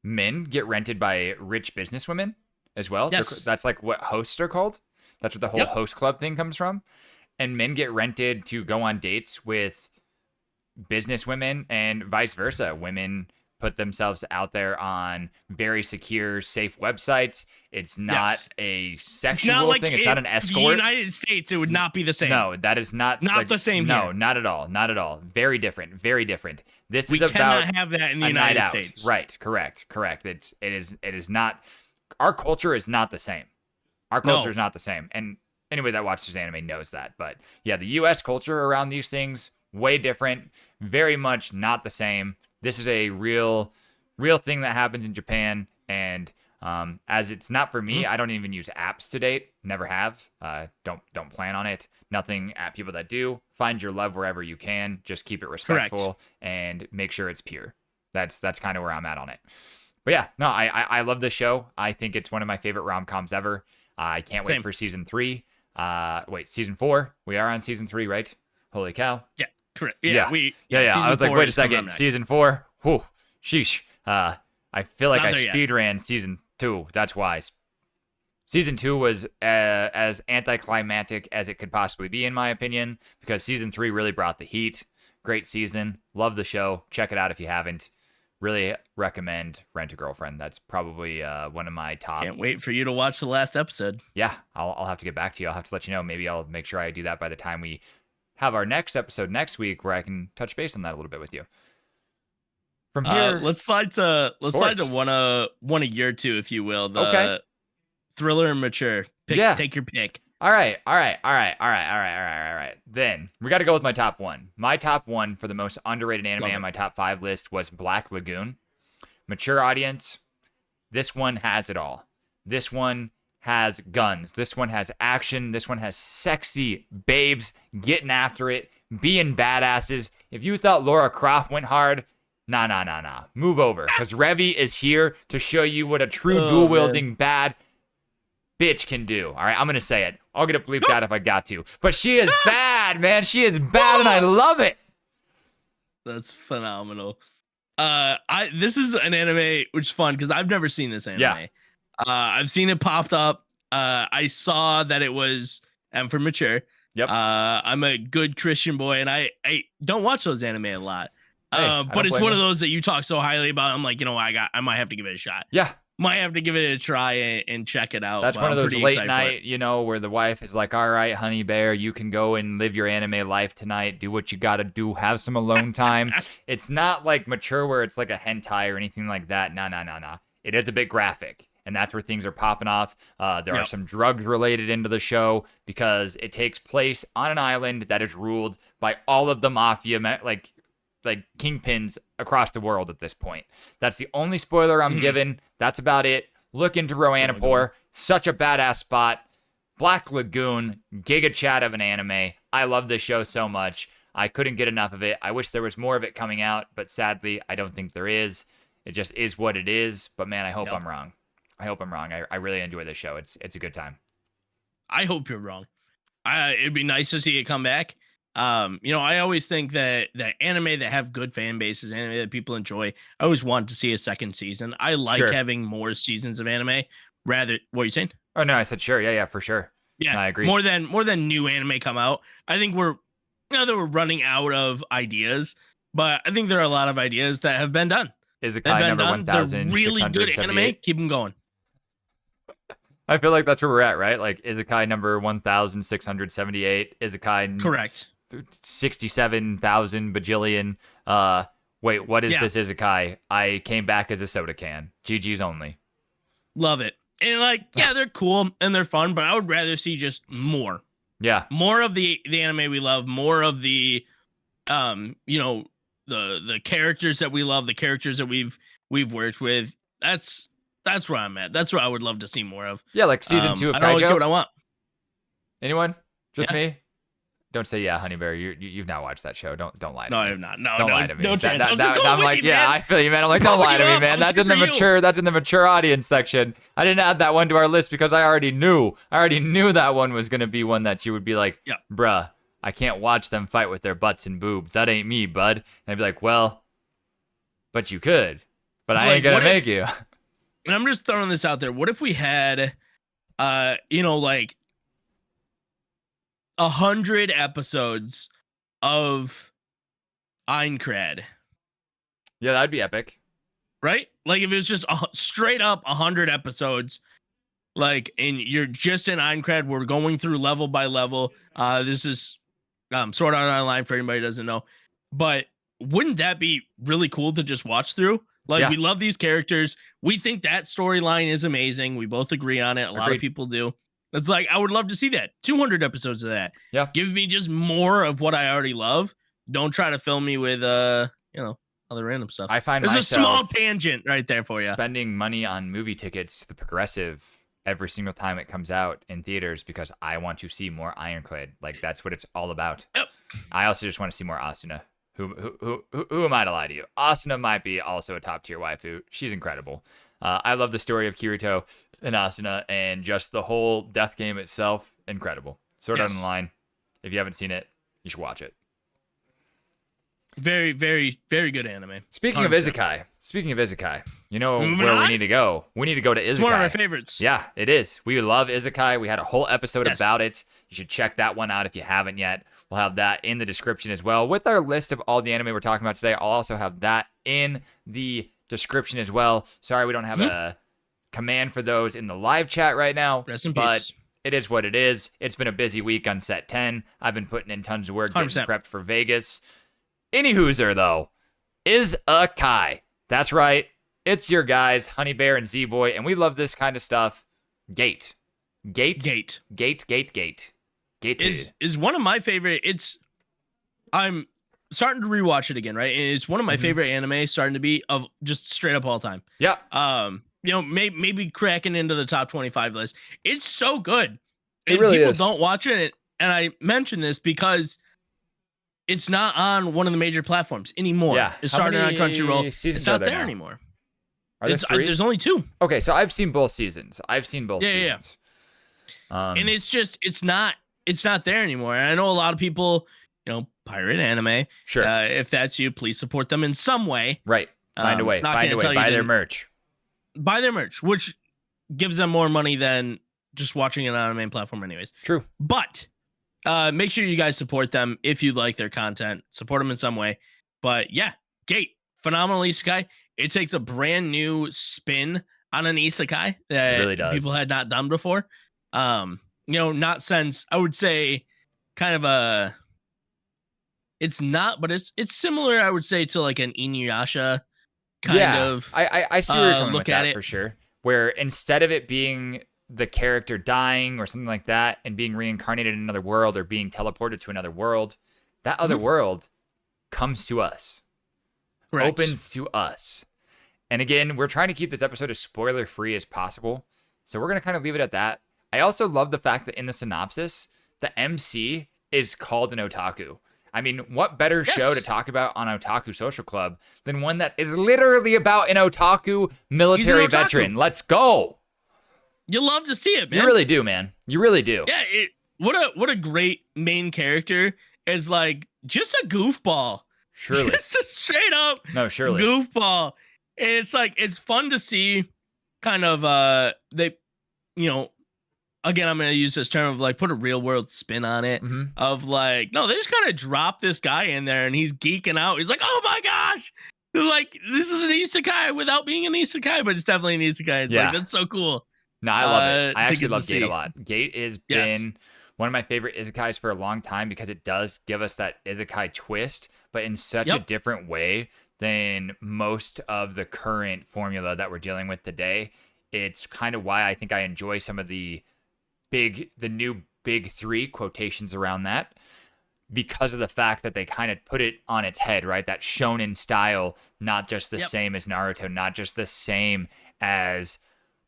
men get rented by rich businesswomen as well. Yes. That's like what hosts are called. That's what the whole host club thing comes from. And men get rented to go on dates with businesswomen and vice versa. Women put themselves out there on very secure, safe websites. It's not a sexual thing. It's not an escort. In the United States, it would not be the same. No, that is not the same No, here. not at all. Not at all. Very different. Very different. This is about cannot have that in the United States. Right. Correct. It is not. Our culture is not the same. Our culture is not the same. And anybody that watches anime knows that. But yeah, the U.S. culture around these things, way different. Very much not the same. This is a real thing that happens in Japan, and as it's not for me, I don't even use apps to date. Never have. Don't plan on it. Nothing at people that do. Find your love wherever you can. Just keep it respectful and make sure it's pure. That's kind of where I'm at on it. But yeah, no, I love this show. I think it's one of my favorite rom-coms ever. I can't wait for season 3. Season 4. We are on season 3, right? Holy cow. Yeah. Correct. Yeah. I was like, wait a second. Season 4. Whew. Sheesh. I feel like I speed ran season 2. That's why. Season 2 was as anticlimactic as it could possibly be, in my opinion, because season 3 really brought the heat. Great season. Love the show. Check it out if you haven't. Really recommend Rent a Girlfriend. That's probably one of my top. Can't wait for you to watch the last episode. Yeah, I'll have to get back to you. I'll have to let you know. Maybe I'll make sure I do that by the time we have our next episode next week, where I can touch base on that a little bit with you. From here, let's slide to one a year two, if you will. The thriller and mature. Take your pick. All right. Then we got to go with my top one. My top one for the most underrated anime on my top 5 list was Black Lagoon. Mature audience. This one has it all. This one has guns. This one has action. This one has sexy babes getting after it, being badasses. If you thought Laura Croft went hard, Nah. Move over, because Revy is here to show you what a true Oh, dual-wielding bad bitch can do. All right, I'm going to say it. I'll get it bleeped out if I got to. But she is bad, man. She is bad, and I love it. That's phenomenal. This is an anime which is fun because I've never seen this anime. Yeah. I've seen it popped up. I saw that it was for mature. Yep. I'm a good Christian boy, and I don't watch those anime a lot. Hey, But it's one of those that you talk so highly about. I'm like, I might have to give it a shot. Yeah. Might have to give it a try and check it out. That's one of I'm those pretty late excited night, where the wife is like, all right, honey bear, you can go and live your anime life tonight. Do what you got to do. Have some alone time. It's not like mature where it's like a hentai or anything like that. No. It is a bit graphic. And that's where things are popping off. There are some drugs related into the show because it takes place on an island that is ruled by all of the mafia, like kingpins across the world at this point. That's the only spoiler I'm giving. That's about it. Look into Roanapur. Such a badass spot. Black Lagoon, giga chat of an anime. I love this show so much. I couldn't get enough of it. I wish there was more of it coming out, but sadly, I don't think there is. It just is what it is. But man, I hope I'm wrong. I really enjoy this show. It's a good time. I hope you're wrong. It'd be nice to see it come back. I always think that anime that have good fan bases, anime that people enjoy, I always want to see a second season. I like having more seasons of anime. Rather, what are you saying? Oh no, I said sure. Yeah, for sure. Yeah, no, I agree. More than new anime come out. I think we're running out of ideas, but I think there are a lot of ideas that have been done. Isekai number 1,678. They're really good anime. Keep them going. I feel like that's where we're at, right? Like Isekai number 1,678. Isekai correct. 67,000 bajillion. Wait, what is this Isekai? I came back as a soda can. GG's only. Love it. And they're cool and they're fun, but I would rather see just more. Yeah. More of the anime we love, more of the the characters that we love, the characters that we've worked with. That's where I'm at. That's what I would love to see more of. Yeah, like season 2 of Kaijo. I don't always get what I want. Anyone? Just me? Don't say Honey Bear. You've not watched that show. Don't lie to me. No, I have not. No, don't lie to me. No chance. I'm like, I feel you, man. I'm like, don't lie to me, man. That's in the mature audience section. I didn't add that one to our list because I already knew that one was gonna be one that you would be like, bruh, I can't watch them fight with their butts and boobs. That ain't me, bud. And I'd be like, well, but you could. But I ain't gonna make you. And I'm just throwing this out there. What if we had 100 episodes of Aincrad? Yeah, that'd be epic. Right? Like if it was just straight up 100 episodes, and you're just in Aincrad, we're going through level by level. This is Sword Art Online for anybody who doesn't know. But wouldn't that be really cool to just watch through? We love these characters. We think that storyline is amazing. We both agree on it. A lot of people do. It's like, I would love to see that. 200 episodes of that. Yeah. Give me just more of what I already love. Don't try to fill me with, other random stuff. I find There's myself a small tangent right there for you. Spending money on movie tickets to the Progressive every single time it comes out in theaters because I want to see more Ironclad. Like, that's what it's all about. Yep. I also just want to see more Asuna. Who am I to lie to you? Asuna might be also a top tier waifu. She's incredible. I love the story of Kirito and Asuna and just the whole death game itself. Incredible. Sword Art Online. If you haven't seen it, you should watch it. Very, very, very good anime. Speaking of Isekai, you know where we need to go? We need to go to Isekai. It's one of our favorites. Yeah, it is. We love Isekai. We had a whole episode about it. You should check that one out if you haven't yet. We'll have that in the description as well. With our list of all the anime we're talking about today, I'll also have that in the description as well. Sorry we don't have a command for those in the live chat right now. Rest in but peace. It is what it is. It's been a busy week on set 10. I've been putting in tons of work, getting 100%. prepped for Vegas. Any hooser, though, Isekai. That's right. It's your guys, Honey Bear and Z-Boy, and we love this kind of stuff. Gate is one of my favorite. I'm starting to rewatch it again, right? And it's one of my favorite anime, starting to be of just straight up all time. Yeah. Maybe cracking into the top 25 list. It's so good. It really people is. Don't watch it, and I mention this because it's not on one of the major platforms anymore. Yeah. It's How started on many Crunchyroll. seasons It's are not there there now? anymore. Are there 3? There's only 2. Okay, so I've seen both seasons. Yeah. And it's not there anymore. And I know a lot of people, pirate anime. Sure. If that's you, please support them in some way. Right. Find a way. Buy their merch. Buy their merch, which gives them more money than just watching it on a main platform anyways. True. But make sure you guys support them if you like their content. Support them in some way. But yeah, Gate, phenomenal isekai. It takes a brand new spin on an isekai that really does. people had not done before. Not since, I would say, kind of a... It's not, but it's similar, I would say, to like an Inuyasha kind of. I see where you're coming look with that at it for sure. Where instead of it being the character dying or something like that and being reincarnated in another world or being teleported to another world, that other world comes to us. Correct. Opens to us. And again, we're trying to keep this episode as spoiler free as possible. So we're going to kind of leave it at that. I also love the fact that in the synopsis, the MC is called an otaku. I mean, what better show to talk about on Otaku Social Club than one that is literally about an otaku military veteran? Let's go. You love to see it, man. You really do, man. You really do. Yeah, what a great main character is, like, just a goofball. Surely. Just a straight up surely. goofball. And it's like, it's fun to see kind of again, I'm going to use this term of like put a real world spin on it of like, no, they just kind of drop this guy in there and he's geeking out. He's like, oh my gosh, like this is an isekai without being an isekai, but it's definitely an isekai. It's like, that's so cool. No, I love it. I actually love Gate a lot. Gate has been one of my favorite isekais for a long time because it does give us that isekai twist, but in such a different way than most of the current formula that we're dealing with today. It's kind of why I think I enjoy some of the new big 3 quotations around that, because of the fact that they kind of put it on its head, right? That shonen style, not just the same as Naruto, not just the same as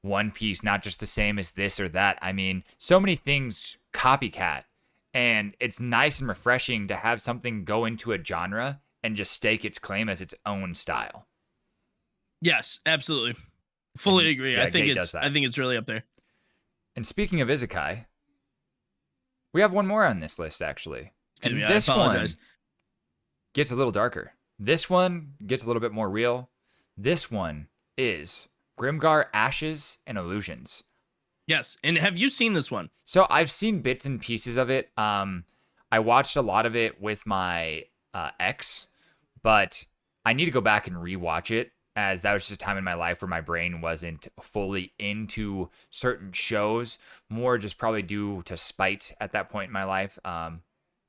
One Piece, not just the same as this or that. I mean, so many things copycat, and it's nice and refreshing to have something go into a genre and just stake its claim as its own style. Yes, absolutely. Fully agree. Yeah, I think it's really up there. And speaking of isekai, we have one more on this list, actually. Excuse me, this I apologize. one gets a little darker. This one gets a little bit more real. This one is Grimgar, Ashes, and Illusions. Yes, and have you seen this one? So I've seen bits and pieces of it. I watched a lot of it with my ex, but I need to go back and rewatch it, as that was just a time in my life where my brain wasn't fully into certain shows, more just probably due to spite at that point in my life.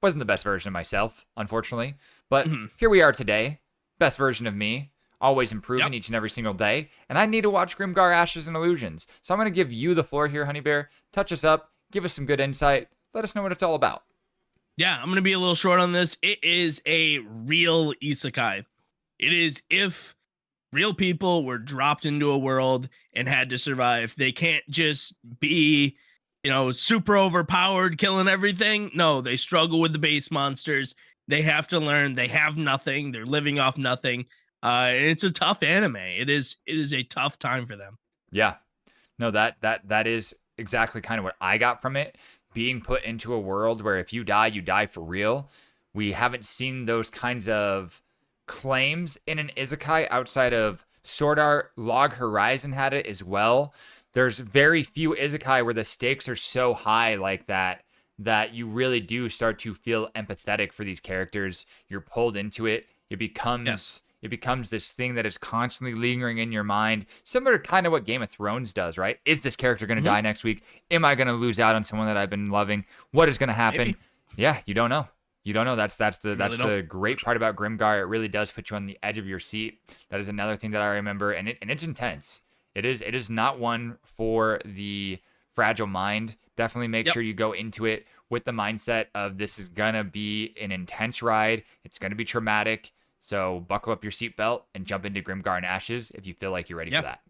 Wasn't the best version of myself, unfortunately, but here we are today. Best version of me, always improving each and every single day, and I need to watch Grimgar, Ashes, and Illusions. So I'm going to give you the floor here, Honey Bear. Touch us up, give us some good insight, let us know what it's all about. Yeah, I'm going to be a little short on this. It is a real isekai. It is if real people were dropped into a world and had to survive. They can't just be, super overpowered, killing everything. No, they struggle with the base monsters. They have to learn. They have nothing. They're living off nothing. It's a tough anime. It is a tough time for them. Yeah. No, that is exactly kind of what I got from it. Being put into a world where if you die for real. We haven't seen those kinds of claims in an isekai outside of Sword Art. Log Horizon had it as well. There's very few isekai where the stakes are so high like that you really do start to feel empathetic for these characters. You're pulled into it. It becomes this thing that is constantly lingering in your mind, similar to kind of what Game of Thrones does, right? Is this character going to die next week? Am I going to lose out on someone that I've been loving? What is going to happen? Maybe. Yeah, you don't know. You don't know. That's the great part about Grimgar. It really does put you on the edge of your seat. That is another thing that I remember, and it's intense. It is not one for the fragile mind. Definitely make sure you go into it with the mindset of this is gonna be an intense ride. It's gonna be traumatic. So buckle up your seatbelt and jump into Grimgar and Ashes if you feel like you're ready for that.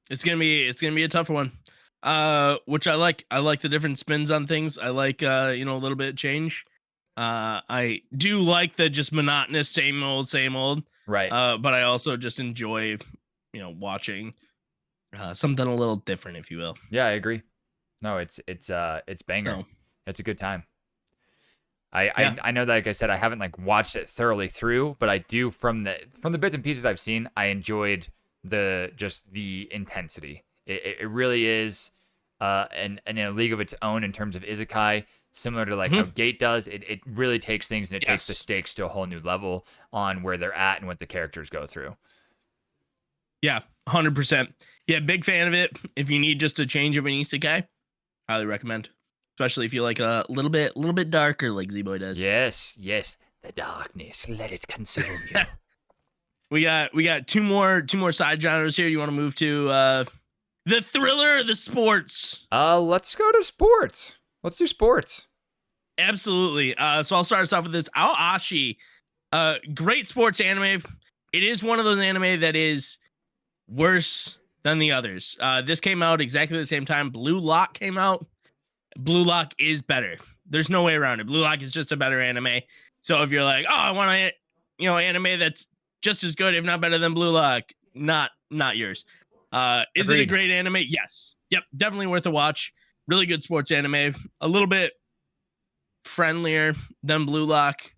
It's gonna be a tougher one. Which I like. I like the different spins on things. I like a little bit of change. I do like the just monotonous same old. Right. But I also just enjoy, watching something a little different, if you will. Yeah, I agree. No, it's banger. So It's a good time. I, yeah, I I know that, like I said, I haven't like watched it thoroughly through, but I do from the bits and pieces I've seen, I enjoyed the intensity. It really is and in a league of its own in terms of Isekai, similar to like how Gate does. It really takes things and it takes the yes, stakes to a whole new level on where they're at and what the characters go through. yeah, 100%. Yeah, big fan of it. If you need just a change of an isekai, highly recommend. Especially if you like a little bit darker, like Z Boy does. Yes, the darkness, let it consume you. We got two more side genres here. You want to move to the thriller or the sports? Let's go to sports. Let's do sports. Absolutely. So I'll start us off with this. Ashi, great sports anime. It is one of those anime that is worse than the others. This came out exactly the same time Blue Lock came out. Blue Lock is better. There's no way around it. Blue Lock is just a better anime. So if you're like, oh, I want a anime that's just as good, if not better than Blue Lock, not yours. Is it a great anime? Yes. Yep. Definitely worth a watch. Really good sports anime. A little bit friendlier than Blue Lock.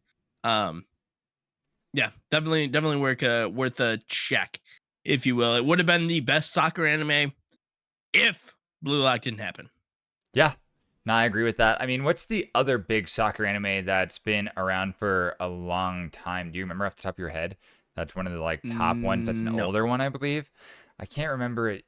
Yeah, definitely worth a check, if you will. It would have been the best soccer anime if Blue Lock didn't happen. Yeah. No, I agree with that. I mean, what's the other big soccer anime that's been around for a long time? Do you remember off the top of your head? That's one of the like top ones. That's an older one, I believe. I can't remember it.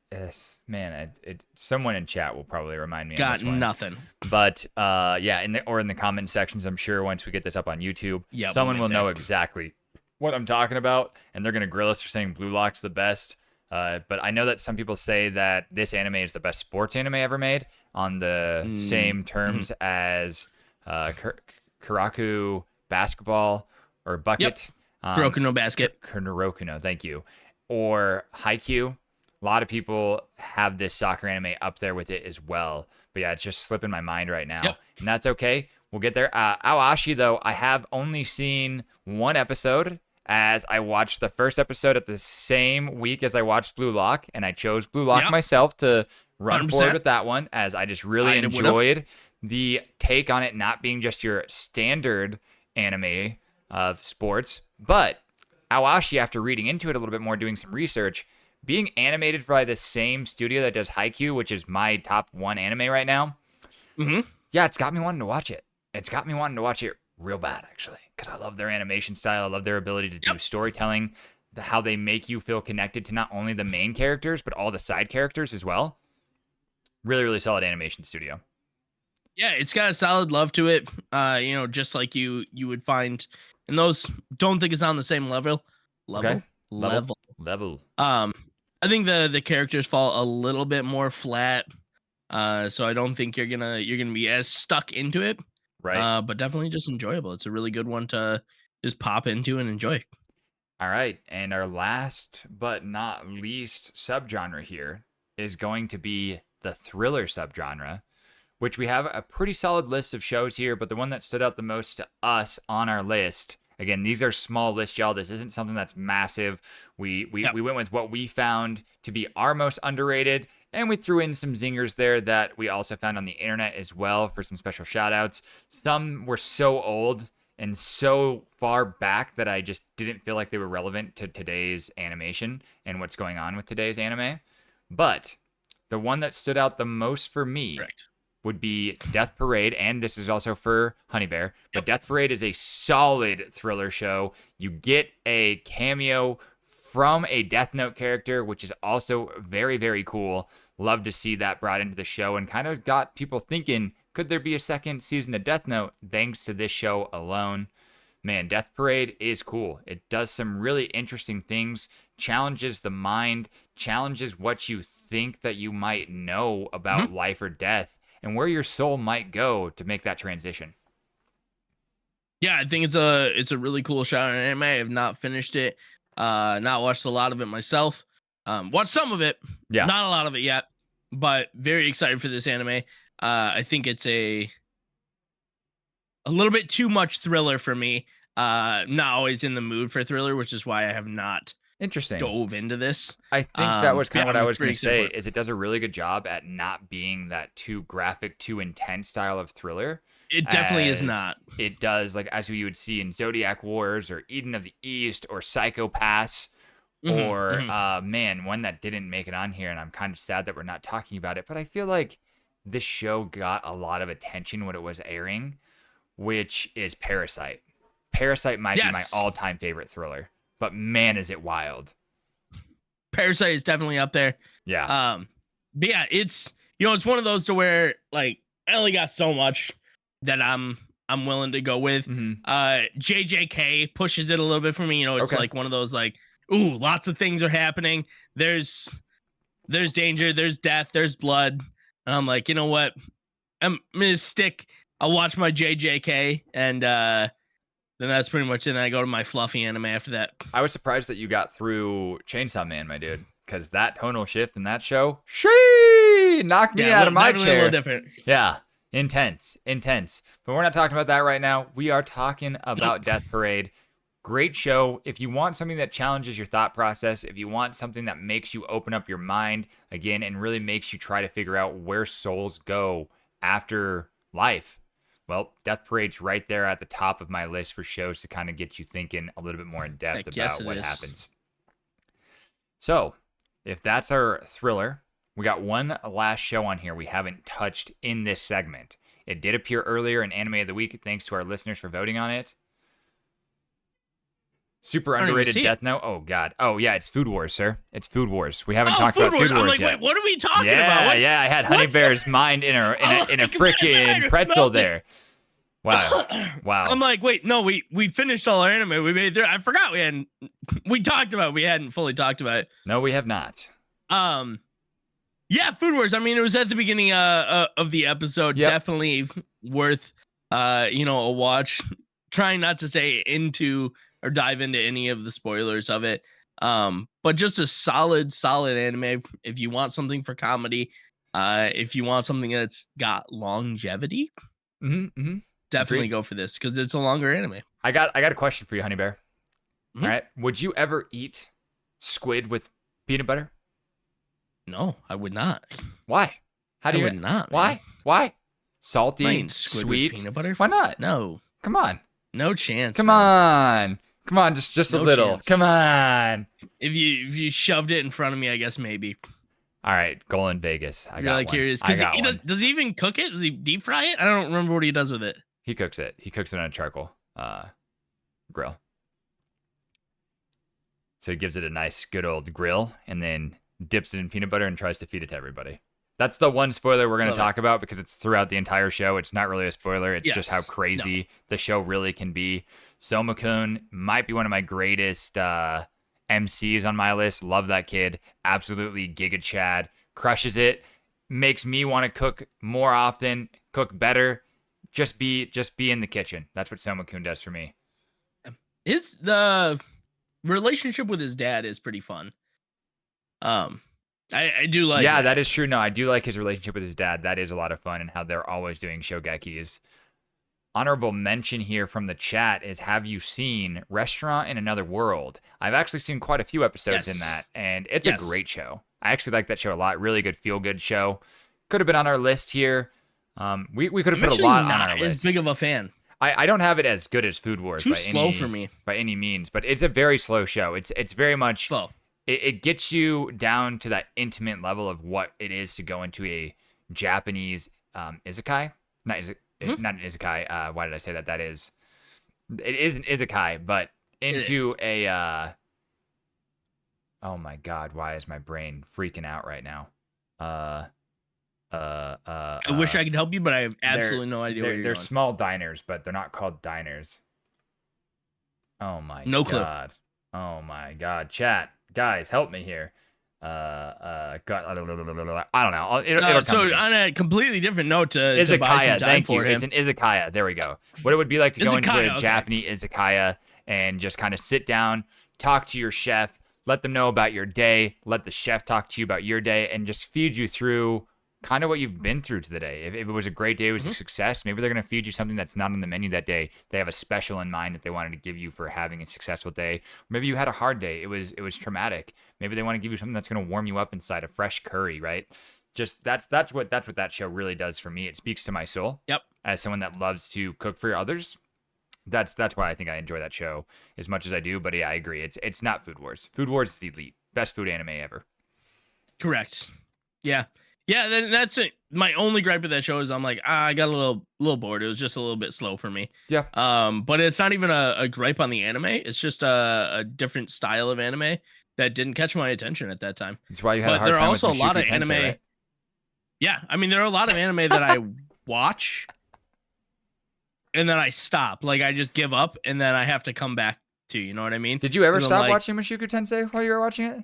Man, someone in chat will probably remind me. Got on this one. nothing. But yeah, in the comment sections, I'm sure once we get this up on YouTube, someone will know exactly what I'm talking about, and they're gonna grill us for saying Blue Lock's the best. But I know that some people say that this anime is the best sports anime ever made on the same terms as Karaku basketball or bucket. Kuroko no basket. Kuroko no, thank you. Or Haikyuu. A lot of people have this soccer anime up there with it as well. But yeah, it's just slipping my mind right now. And that's okay. We'll get there. Ashi, though, I have only seen one episode, as I watched the first episode at the same week as I watched Blue Lock, and I chose Blue Lock myself to run 100%. Forward with that one, as I just really enjoyed the take on it not being just your standard anime of sports, but Awashi, after reading into it a little bit more, doing some research, being animated by the same studio that does Haikyuu, which is my top one anime right now. Yeah, it's got me wanting to watch it. It's got me wanting to watch it real bad, actually, because I love their animation style. I love their ability to do storytelling, how they make you feel connected to not only the main characters, but all the side characters as well. Really, really solid animation studio. Yeah, it's got a solid love to it. Just like you would find, and those don't think it's on the same level. Okay. Level. I think the characters fall a little bit more flat. So I don't think you're gonna be as stuck into it. Right. But definitely just enjoyable. It's a really good one to just pop into and enjoy. All right. And our last but not least subgenre here is going to be the thriller subgenre, which we have a pretty solid list of shows here, but the one that stood out the most to us on our list, again, these are small lists, y'all. This isn't something that's massive. We went with what we found to be our most underrated, and we threw in some zingers there that we also found on the internet as well for some special shout outs. Some were so old and so far back that I just didn't feel like they were relevant to today's animation and what's going on with today's anime. But the one that stood out the most for me would be Death Parade, and this is also for Honey Bear, but Death Parade is a solid thriller show. You get a cameo from a Death Note character, which is also very, very cool. Love to see that brought into the show, and kind of got people thinking, could there be a second season of Death Note thanks to this show alone? Man, Death Parade is cool. It does some really interesting things, challenges the mind, challenges what you think that you might know about life or death, and where your soul might go to make that transition. Yeah, I think it's a really cool show on anime. I have not finished it, not watched a lot of it myself. Watched some of it, not a lot of it yet, but very excited for this anime. I think it's a a little bit too much thriller for me. Not always in the mood for thriller, which is why I have not Interesting. dove into this. I think that was kind of what I was going to say, it. is it does a really good job at not being that too graphic, too intense style of thriller. It definitely is as not. It does, like, as you would see in Zodiac Wars or Eden of the East or Psychopaths, or man, one that didn't make it on here, and I'm kind of sad that we're not talking about it, but I feel like this show got a lot of attention when it was airing, which is Parasite. Parasite might be my all-time favorite thriller, but man, is it wild. Parasite is definitely up there. Yeah. But yeah, it's, you know, it's one of those to where, like, I only got so much that I'm willing to go with. JJK pushes it a little bit for me. You know, it's like one of those, like, ooh, lots of things are happening. There's danger, there's death, there's blood. And I'm like, you know what? I'm gonna stick. I'll watch my JJK, and then that's pretty much it. And I go to my fluffy anime after that. I was surprised that you got through Chainsaw Man, my dude, because that tonal shift in that show, she knocked me out of my chair. A little different. Yeah, intense. But we're not talking about that right now. We are talking about Death Parade. Great show. If you want something that challenges your thought process, if you want something that makes you open up your mind again and really makes you try to figure out where souls go after life, well, Death Parade's right there at the top of my list for shows to kind of get you thinking a little bit more in depth about what happens. So, if that's our thriller, we got one last show on here we haven't touched in this segment. It did appear earlier in Anime of the Week. Thanks to our listeners for voting on it. Super underrated Death Note. Oh, God. Oh, yeah, it's Food Wars, sir. It's Food Wars. We haven't talked about Food Wars like, yet. Wait, what are we talking about? Yeah, I had Honey Bear's mind in a freaking pretzel there. Wow. I'm like, wait, no, we finished all our anime. We made there. I forgot we hadn't fully talked about it. No, we have not. Yeah, Food Wars. I mean, it was at the beginning of the episode. Yep. Definitely worth a watch. Trying not to say into or dive into any of the spoilers of it. But just a solid anime. If you want something for comedy, if you want something that's got longevity, definitely go for this because it's a longer anime. I got a question for you, Honey Bear. All right. Would you ever eat squid with peanut butter? No, I would not. Why? How do you? I would not. Why? Why? Salty, sweet, peanut butter. Why not? No. Come on. No chance. Come on, just a little. Chance. Come on. If you shoved it in front of me, I guess maybe. All right, goal in Vegas. I got one. Curious. Does he even cook it? Does he deep fry it? I don't remember what he does with it. He cooks it. He cooks it on a charcoal grill. So he gives it a nice, good old grill, and then dips it in peanut butter and tries to feed it to everybody. That's the one spoiler we're going to talk about because it's throughout the entire show. It's not really a spoiler. It's just how crazy the show really can be. Soma-kun might be one of my greatest MCs on my list. Love that kid. Absolutely Giga Chad. Crushes it. Makes me want to cook more often, cook better. Just be in the kitchen. That's what Soma-kun does for me. The relationship with his dad is pretty fun. I do like. Yeah, that is true. No, I do like his relationship with his dad. That is a lot of fun, and how they're always doing shogekis. Honorable mention here from the chat is: have you seen Restaurant in Another World? I've actually seen quite a few episodes in that, and it's a great show. I actually like that show a lot. Really good, feel good show. Could have been on our list here. We could have put a lot on our list. As big of a fan. I don't have it as good as Food Wars. Too slow for me by any means, but it's a very slow show. It's very much slow. It gets you down to that intimate level of what it is to go into a Japanese isekai. Not an isekai. Why did I say that? It is an isekai, but into a. Oh my God! Why is my brain freaking out right now? I wish I could help you, but I have absolutely no idea where you're They're going. small diners, but they're not called diners. Oh my no God! Clue. Oh my God! Chat. Guys, help me here. I don't know. It'll so on a completely different note to buy some time thank you. for him. It's an izakaya. There we go. What it would be like to go into a okay. Japanese izakaya and just kind of sit down, talk to your chef, let them know about your day, let the chef talk to you about your day, and just feed you through kind of what you've been through today. If it was a great day, it was a success, maybe they're going to feed you something that's not on the menu that day. They have a special in mind that they wanted to give you for having a successful day. Maybe you had a hard day. It was traumatic. Maybe they want to give you something that's going to warm you up inside, a fresh curry, right? Just that's what that show really does for me. It speaks to my soul. Yep. As someone that loves to cook for others. That's why I think I enjoy that show as much as I do. But yeah, I agree. It's not Food Wars. Food Wars is the elite. Best food anime ever. Correct. Yeah. Yeah, that's it. My only gripe with that show is I'm like, I got a little bored. It was just a little bit slow for me. Yeah. But it's not even a gripe on the anime. It's just a different style of anime that didn't catch my attention at that time. That's why you had But a hard there are time also with a lot of Mushoku anime. Tensei, right? Yeah, I mean, there are a lot of anime that I watch and then I stop. Like, I just give up and then I have to come back to, you know what I mean? Did you ever 'Cause I'm stop like, watching Mushoku Tensei while you were watching it?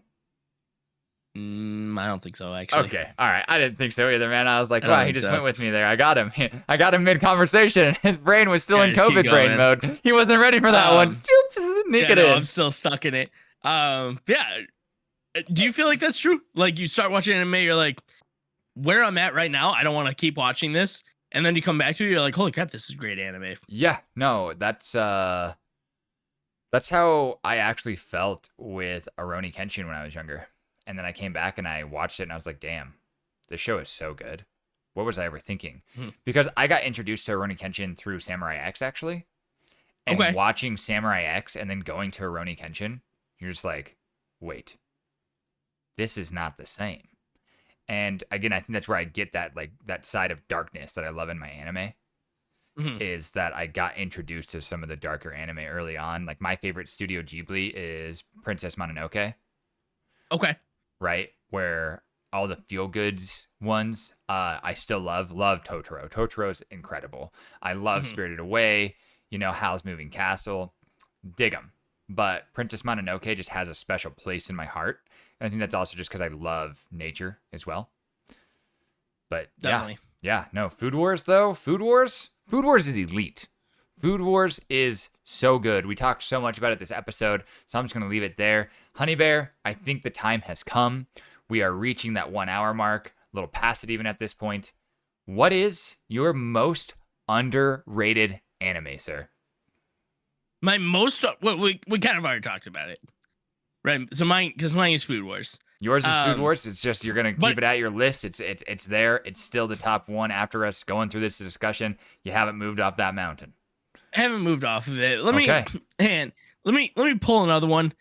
I don't think so, actually. Okay, all right. I didn't think so either, man. I was like, I don't wow, he think just so. went with me there. I got him. I got him mid-conversation, and his brain was still Yeah, in just keep COVID brain going. mode. He wasn't ready for that one. Sneak Yeah, it no, in. I'm still stuck in it. Yeah. Do you feel like that's true? Like, you start watching anime, you're like, where I'm at right now, I don't want to keep watching this. And then you come back to it, you're like, holy crap, this is great anime. Yeah, no, that's how I actually felt with Aroni Kenshin when I was younger. And then I came back and I watched it and I was like, damn, this show is so good. What was I ever thinking? Because I got introduced to Aroni Kenshin through Samurai X, actually. And Okay. watching Samurai X and then going to Aroni Kenshin, you're just like, wait, this is not the same. And again, I think that's where I get that side of darkness that I love in my anime. Is that I got introduced to some of the darker anime early on. Like, my favorite Studio Ghibli is Princess Mononoke. Okay. Right? Where all the feel-goods ones, I still love Totoro. Totoro's incredible. I love Spirited Away, Howl's Moving Castle. Dig them. But Princess Mononoke just has a special place in my heart. And I think that's also just because I love nature as well. But Definitely. yeah, no, Food Wars though. Food Wars is elite. Food Wars is so good. We talked so much about it this episode, so I'm just going to leave it there. Honey Bear, I think the time has come. We are reaching that 1 hour mark, a little past it even at this point. What is your most underrated anime, sir? My most, we kind of already talked about it. Right. So mine is Food Wars. Yours is Food Wars. It's just you're gonna keep but- it at your list. It's there. It's still the top one after us going through this discussion. You haven't moved off that mountain. I haven't moved off of it. Let me pull another one.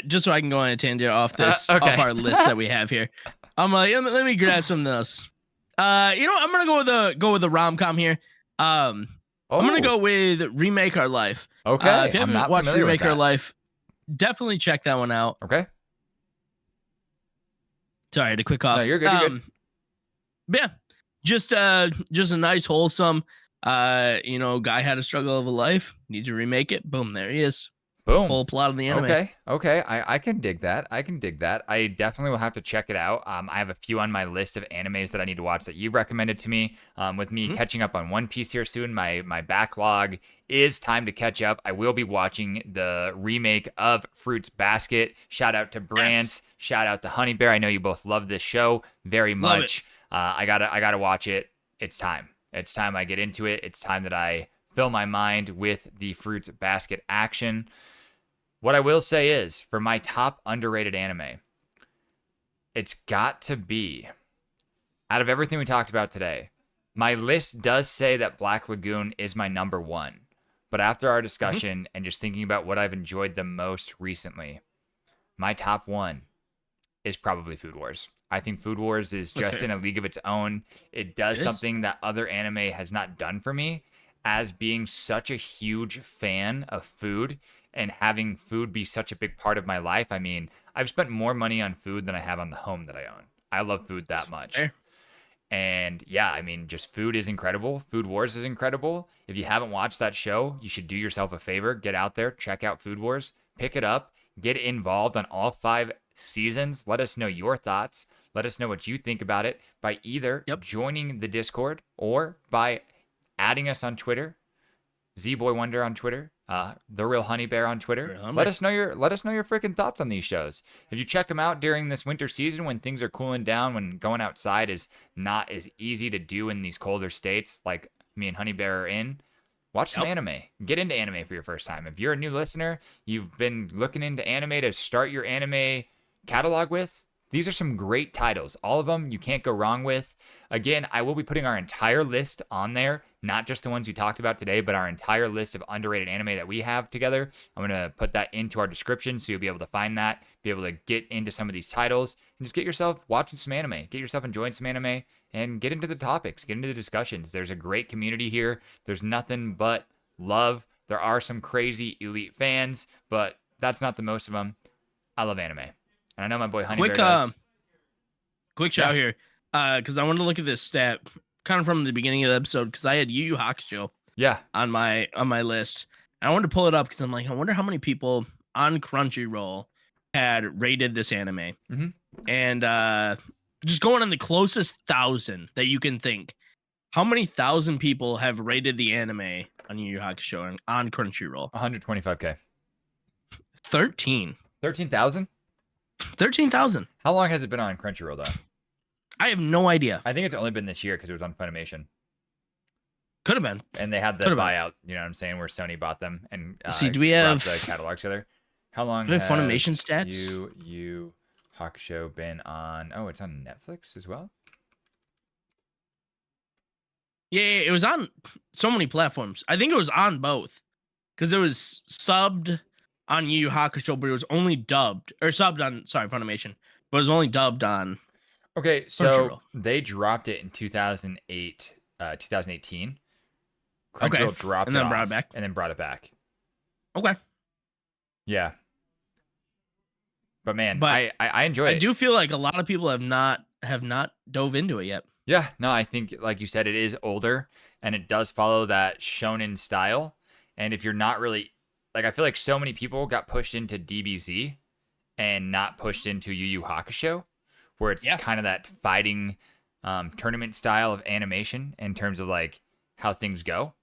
Just so I can go on a tangent off this okay. off our list that we have here. I'm like, let me grab something else. I'm gonna go with the RomCom here. I'm gonna go with Remake Our Life. Okay. If you I'm haven't not watched familiar with Remake Our that. Life, definitely check that one out. Okay. Sorry to quick off. No, you're good. You're good. But yeah, just a nice wholesome. Guy had a struggle of a life. Need to remake it. Boom, there he is. Boom. Full plot of the anime. Okay. I can dig that. I definitely will have to check it out. I have a few on my list of animes that I need to watch that you recommended to me. With me catching up on One Piece here soon, my backlog is time to catch up. I will be watching the remake of Fruits Basket. Shout out to Brant. Yes. Shout out to Honey Bear. I know you both love this show very Love much. I gotta watch it. It's time. It's time I get into it. It's time that I fill my mind with the Fruits Basket action. What I will say is, for my top underrated anime, it's got to be, out of everything we talked about today, my list does say that Black Lagoon is my number one. But after our discussion and just thinking about what I've enjoyed the most recently, my top one is probably Food Wars. I think Food Wars is just in a league of its own. It does something that other anime has not done for me, as being such a huge fan of food and having food be such a big part of my life. I mean, I've spent more money on food than I have on the home that I own. I love food that much. Fair. And yeah, I mean, just food is incredible. Food Wars is incredible. If you haven't watched that show, you should do yourself a favor. Get out there, check out Food Wars, pick it up, get involved on all 5 seasons. Let us know your thoughts. Let us know what you think about it by either joining the Discord or by adding us on Twitter, ZBoyWonder on Twitter, The Real Honey Bear on Twitter. Real Honey Let Bear. us know your freaking thoughts on these shows. If you check them out during this winter season when things are cooling down, when going outside is not as easy to do in these colder states like me and Honey Bear are in, watch some anime. Get into anime for your first time. If you're a new listener, you've been looking into anime to start your anime catalog with, these are some great titles. All of them you can't go wrong with. Again, I will be putting our entire list on there, not just the ones we talked about today, but our entire list of underrated anime that we have together. I'm going to put that into our description so you'll be able to find that, be able to get into some of these titles, and just get yourself watching some anime, get yourself enjoying some anime, and get into the topics, get into the discussions. There's a great community here. There's nothing but love. There are some crazy elite fans, but that's not the most of them. I love anime. And I know my boy Honey Bear does. Quick shout here, because I wanted to look at this stat kind of from the beginning of the episode, because I had Yu Yu Hakusho on my list. And I wanted to pull it up because I'm like, I wonder how many people on Crunchyroll had rated this anime. Mm-hmm. And just going on the closest 1,000 that you can think, how many 1,000 people have rated the anime on Yu Yu Hakusho on Crunchyroll? 125K. 13. 13,000? 13,000. How long has it been on Crunchyroll, though? I have no idea. I think it's only been this year because it was on Funimation. Could have been. And they had the buyout, you know what I'm saying, where Sony bought them and see, do we have the catalog together? How long do we have has Funimation stats? Yu Hakusho been on? Oh, it's on Netflix as well? Yeah, it was on so many platforms. I think it was on both because it was subbed on Yu Yu Hakusho, but it was only dubbed or subbed on Funimation, but it was only dubbed on. Okay, so they dropped it in 2008, 2018. Crunchyroll dropped and then it brought off, it back. and then brought it back. Okay. Yeah. But man, I enjoy it. I do feel like a lot of people have not dove into it yet. Yeah, no, I think like you said, it is older and it does follow that shonen style. And if you're not really like, I feel like so many people got pushed into DBZ and not pushed into Yu Yu Hakusho, where it's kind of that fighting tournament style of animation in terms of like how things go.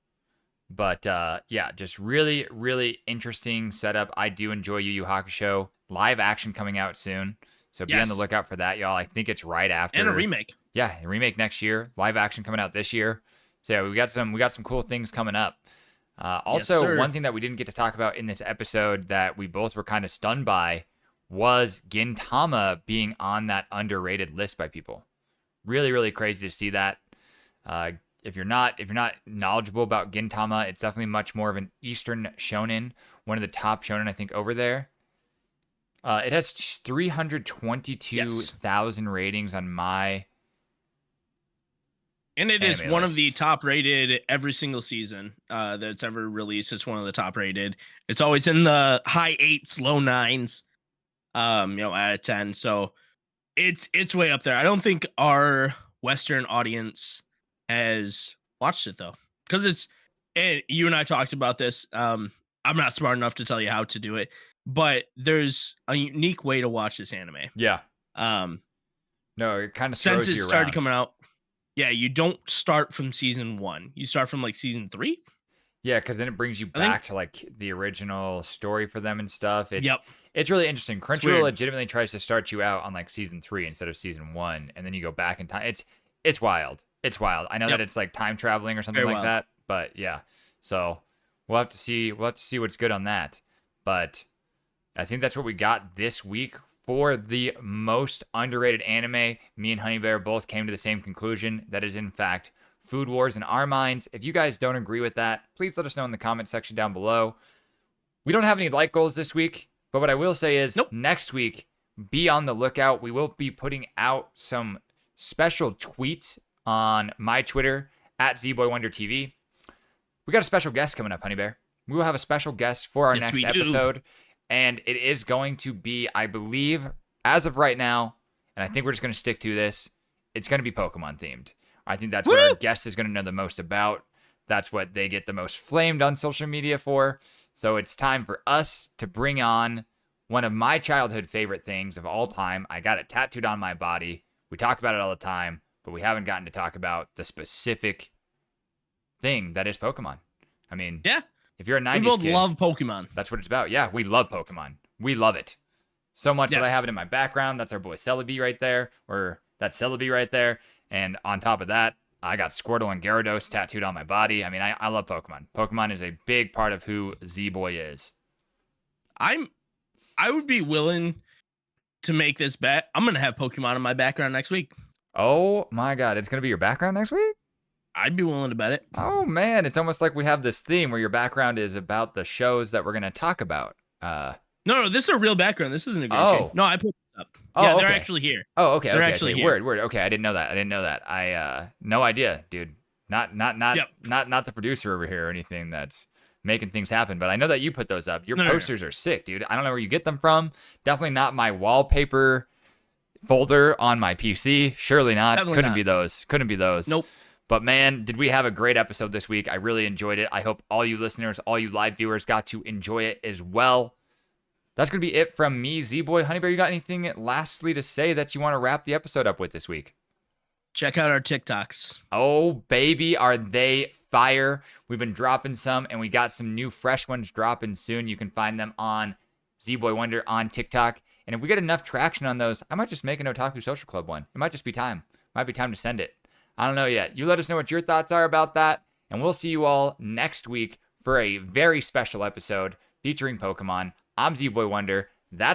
But yeah, just really, really interesting setup. I do enjoy Yu Yu Hakusho. Live action coming out soon. So be on the lookout for that, y'all. I think it's right after. And a remake. Yeah, a remake next year. Live action coming out this year. So yeah, we got some cool things coming up. Also, one thing that we didn't get to talk about in this episode that we both were kind of stunned by was Gintama being on that underrated list by people. Really, really crazy to see that. If you're not knowledgeable about Gintama, it's definitely much more of an Eastern shonen, one of the top shonen I think over there. It has 322,000 ratings on my. And it is one of the top rated every single season that's ever released. It's one of the top rated. It's always in the high 8s, low 9s, out of 10. So it's way up there. I don't think our Western audience has watched it though, because you and I talked about this. I'm not smart enough to tell you how to do it, but there's a unique way to watch this anime. Yeah. No, it kind of throws you around. Since it started coming out. Yeah, you don't start from season 1. You start from like season 3. Yeah, because then it brings you back to like the original story for them and stuff. It's really interesting. Crunchyroll legitimately tries to start you out on like season 3 instead of season 1, and then you go back in time. It's wild. It's wild. I know that it's like time traveling or something like that, but yeah. So we'll have to see. We'll have to see what's good on that. But I think that's what we got this week. For the most underrated anime, me and Honey Bear both came to the same conclusion. That is, in fact, Food Wars in our minds. If you guys don't agree with that, please let us know in the comment section down below. We don't have any like goals this week, but what I will say is next week, be on the lookout. We will be putting out some special tweets on my Twitter, @ZBoyWonderTV. We got a special guest coming up, Honey Bear. We will have a special guest for our next episode. And it is going to be, I believe, as of right now, and I think we're just going to stick to this, it's going to be Pokemon themed. I think that's what our guest is going to know the most about. That's what they get the most flamed on social media for. So it's time for us to bring on one of my childhood favorite things of all time. I got it tattooed on my body. We talk about it all the time, but we haven't gotten to talk about the specific thing that is Pokemon. I mean, If you're a 90s We both kid, love Pokemon. that's what it's about. Yeah, we love Pokemon. We love it. So much that I Yes. have it in my background. That's our boy Celebi right there. Or that's Celebi right there. And on top of that, I got Squirtle and Gyarados tattooed on my body. I mean, I love Pokemon. Pokemon is a big part of who Z-Boy is. I would be willing to make this bet. I'm gonna have Pokemon in my background next week. Oh my God, it's going to be your background next week? I'd be willing to bet it. Oh man, it's almost like we have this theme where your background is about the shows that we're going to talk about. No, this is a real background. This isn't a great Oh. shade. No, I put this up. Oh, Yeah, they're okay. actually here. Oh, okay, They're okay, actually okay. here. Word. Okay, I didn't know that. I no idea, dude. Not Yep. the producer over here or anything that's making things happen, but I know that you put those up. Your No. posters are sick, dude. I don't know where you get them from. Definitely not my wallpaper folder on my PC. Surely not. Definitely Couldn't not. be those. Nope. But man, did we have a great episode this week. I really enjoyed it. I hope all you listeners, all you live viewers got to enjoy it as well. That's going to be it from me, Z-Boy. Honeybear, you got anything lastly to say that you want to wrap the episode up with this week? Check out our TikToks. Oh, baby, are they fire. We've been dropping some, and we got some new fresh ones dropping soon. You can find them on Z-Boy Wonder on TikTok. And if we get enough traction on those, I might just make an Otaku Social Club one. It might just be time. Might be time to send it. I don't know yet. You let us know what your thoughts are about that, and we'll see you all next week for a very special episode featuring Pokemon. I'm Z-Boy Wonder.